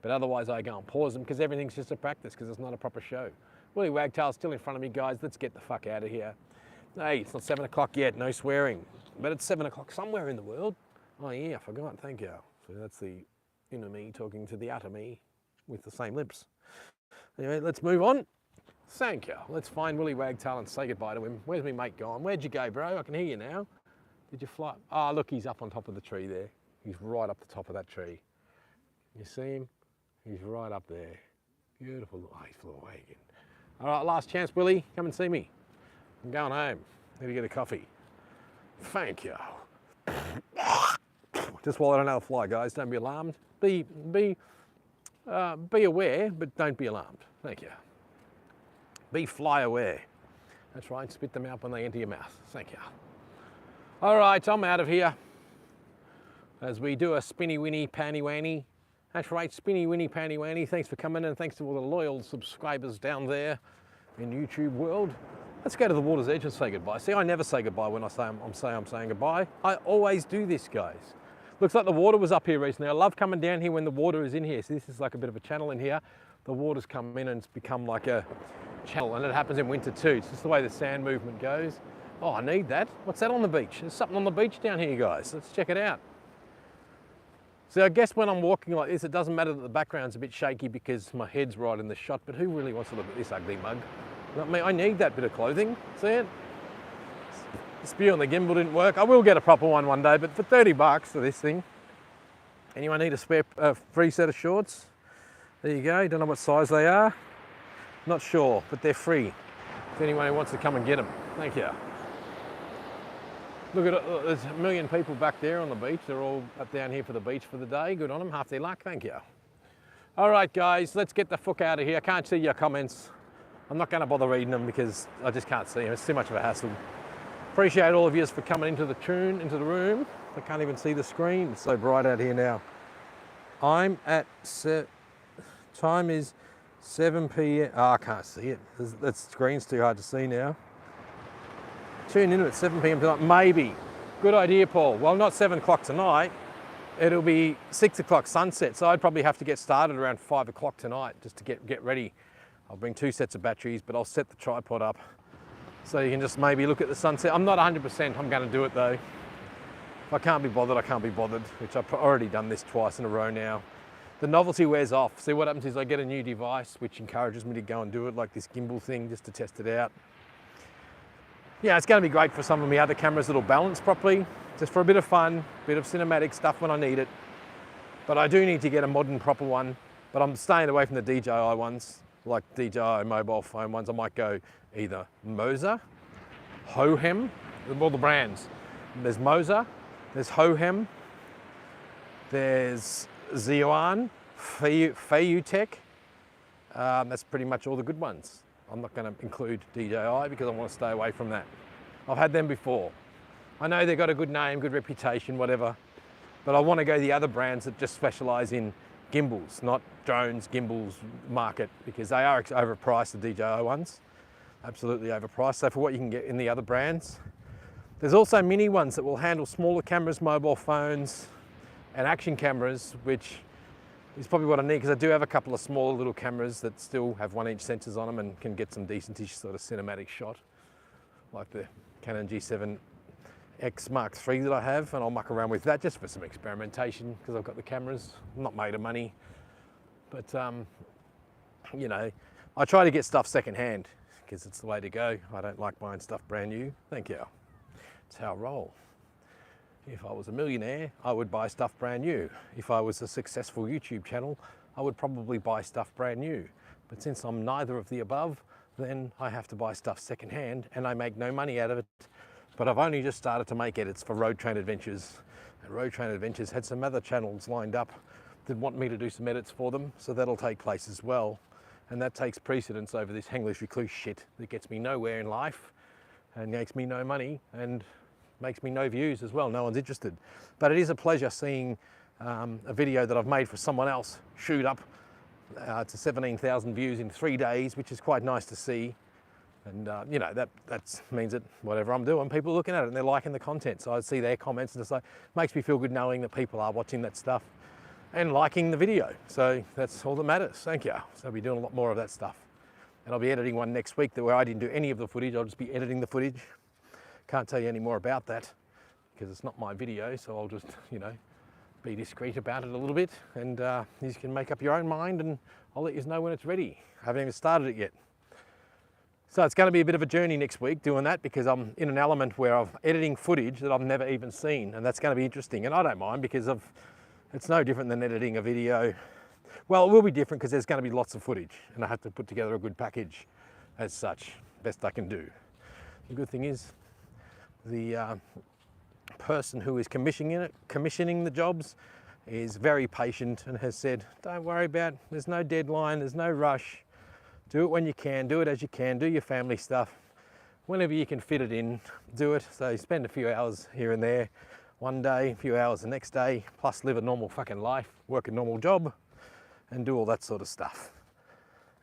But otherwise I go and pause them because everything's just a practice because it's not a proper show. Willie Wagtail's still in front of me, guys. Let's get the fuck out of here. Hey, it's not 7 o'clock yet, no swearing. But it's 7 o'clock somewhere in the world. Oh yeah, I forgot, thank you. So that's the inner me talking to the outer me with the same lips. Anyway, let's move on. Thank you. Let's find Willie Wagtail and say goodbye to him. Where's me mate gone? Where'd you go, bro? I can hear you now. Did you fly? Oh, look, he's up on top of the tree there. He's right up the top of that tree. You see him? He's right up there. Beautiful. Oh, he flew away again. All right, last chance, Willie. Come and see me. I'm going home. Need to get a coffee. Thank you. Just while I don't know how to fly, guys, don't be alarmed. Be aware, but don't be alarmed. Thank you. Be fly aware. That's right, spit them out when they enter your mouth. Thank you. All right, I'm out of here. As we do a spinny winny panny wanny. That's right, spinny winny panny wanny. Thanks for coming and thanks to all the loyal subscribers down there in YouTube world. Let's go to the water's edge and say goodbye. See, I never say goodbye when I say I'm saying goodbye. I always do this, guys. Looks like the water was up here recently. I love coming down here when the water is in here. So this is like a bit of a channel in here. The water's come in and it's become like a channel, and it happens in winter too. It's just the way the sand movement goes. Oh, I need that. What's that on the beach? There's something on the beach down here, guys. Let's check it out. So I guess when I'm walking like this, it doesn't matter that the background's a bit shaky because my head's right in the shot, but who really wants to look at this ugly mug? Not me. I need that bit of clothing. See it? The spew on the gimbal didn't work. I will get a proper one day, but for 30 bucks for this thing. Anyone need a spare free set of shorts? There you go. Don't know what size they are. Not sure, but they're free. If anyone who wants to come and get them. Thank you. Look at it. There's a million people back there on the beach. They're all up down here for the beach for the day. Good on them. Half their luck. Thank you. All right, guys. Let's get the fuck out of here. I can't see your comments. I'm not going to bother reading them because I just can't see them. It's too much of a hassle. Appreciate all of you for coming into the room. I can't even see the screen. It's so bright out here now. I'm at time is 7 p.m. Oh, I can't see it. That screen's too hard to see now. Tune in at 7 p.m. tonight, maybe. Good idea, Paul. Well, not 7 o'clock tonight. It'll be 6 o'clock sunset, so I'd probably have to get started around 5 o'clock tonight just to get ready. I'll bring 2 sets of batteries, but I'll set the tripod up so you can just maybe look at the sunset. I'm not 100% I'm going to do it though. If I can't be bothered, I can't be bothered, which I've already done this twice in a row now. The novelty wears off. See, what happens is I get a new device which encourages me to go and do it, like this gimbal thing, just to test it out. Yeah, it's going to be great for some of my other cameras that'll balance properly, just for a bit of fun, bit of cinematic stuff when I need it. But I do need to get a modern, proper one. But I'm staying away from the DJI ones, like DJI mobile phone ones. I might go either Moza, Hohem, all the brands. There's Moza, there's Hohem, there's Ziyuan, Feiyutech. That's pretty much all the good ones. I'm not going to include DJI because I want to stay away from that. I've had them before. I know they've got a good name, good reputation, whatever, but I want to go the other brands that just specialize in gimbals, not drones, gimbals market, because they are overpriced, the DJI ones. Absolutely overpriced. So for what you can get in the other brands. There's also mini ones that will handle smaller cameras, mobile phones, and action cameras, which is probably what I need, because I do have a couple of smaller little cameras that still have 1-inch sensors on them and can get some decentish sort of cinematic shot, like the Canon G7X Mark III that I have, and I'll muck around with that just for some experimentation, because I've got the cameras. I'm not made of money, but you know, I try to get stuff secondhand because it's the way to go. I don't like buying stuff brand new. Thank you. It's how I roll. If I was a millionaire, I would buy stuff brand new. If I was a successful YouTube channel, I would probably buy stuff brand new. But since I'm neither of the above, then I have to buy stuff secondhand, and I make no money out of it. But I've only just started to make edits for Road Train Adventures. And Road Train Adventures had some other channels lined up that want me to do some edits for them, so that'll take place as well. And that takes precedence over this English recluse shit that gets me nowhere in life and makes me no money and makes me no views as well. No one's interested. But it is a pleasure seeing a video that I've made for someone else shoot up to 17,000 views in 3 days, which is quite nice to see. And you know, that means that whatever I'm doing, people are looking at it and they're liking the content. So I see their comments and it's like, makes me feel good knowing that people are watching that stuff and liking the video. So that's all that matters. Thank you. So I'll be doing a lot more of that stuff. And I'll be editing one next week where I didn't do any of the footage. I'll just be editing the footage. Can't tell you any more about that because it's not my video, so I'll just, you know, be discreet about it a little bit, and you can make up your own mind, and I'll let you know when it's ready. I haven't even started it yet. So it's going to be a bit of a journey next week doing that, because I'm in an element where I'm editing footage that I've never even seen, and that's going to be interesting. And I don't mind, because it's no different than editing a video. Well, it will be different because there's going to be lots of footage, and I have to put together a good package as such, best I can do. The good thing is, the person who is commissioning the jobs is very patient and has said, don't worry about it, there's no deadline, there's no rush. Do it when you can, do it as you can, do your family stuff. Whenever you can fit it in, do it. So you spend a few hours here and there, one day, a few hours the next day, plus live a normal fucking life, work a normal job, and do all that sort of stuff.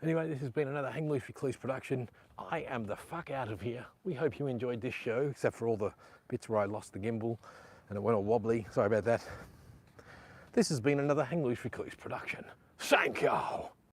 Anyway, this has been another English Recluse production. I am the fuck out of here. We hope you enjoyed this show, except for all the bits where I lost the gimbal and it went all wobbly. Sorry about that. This has been another English Recluse production. Thank you.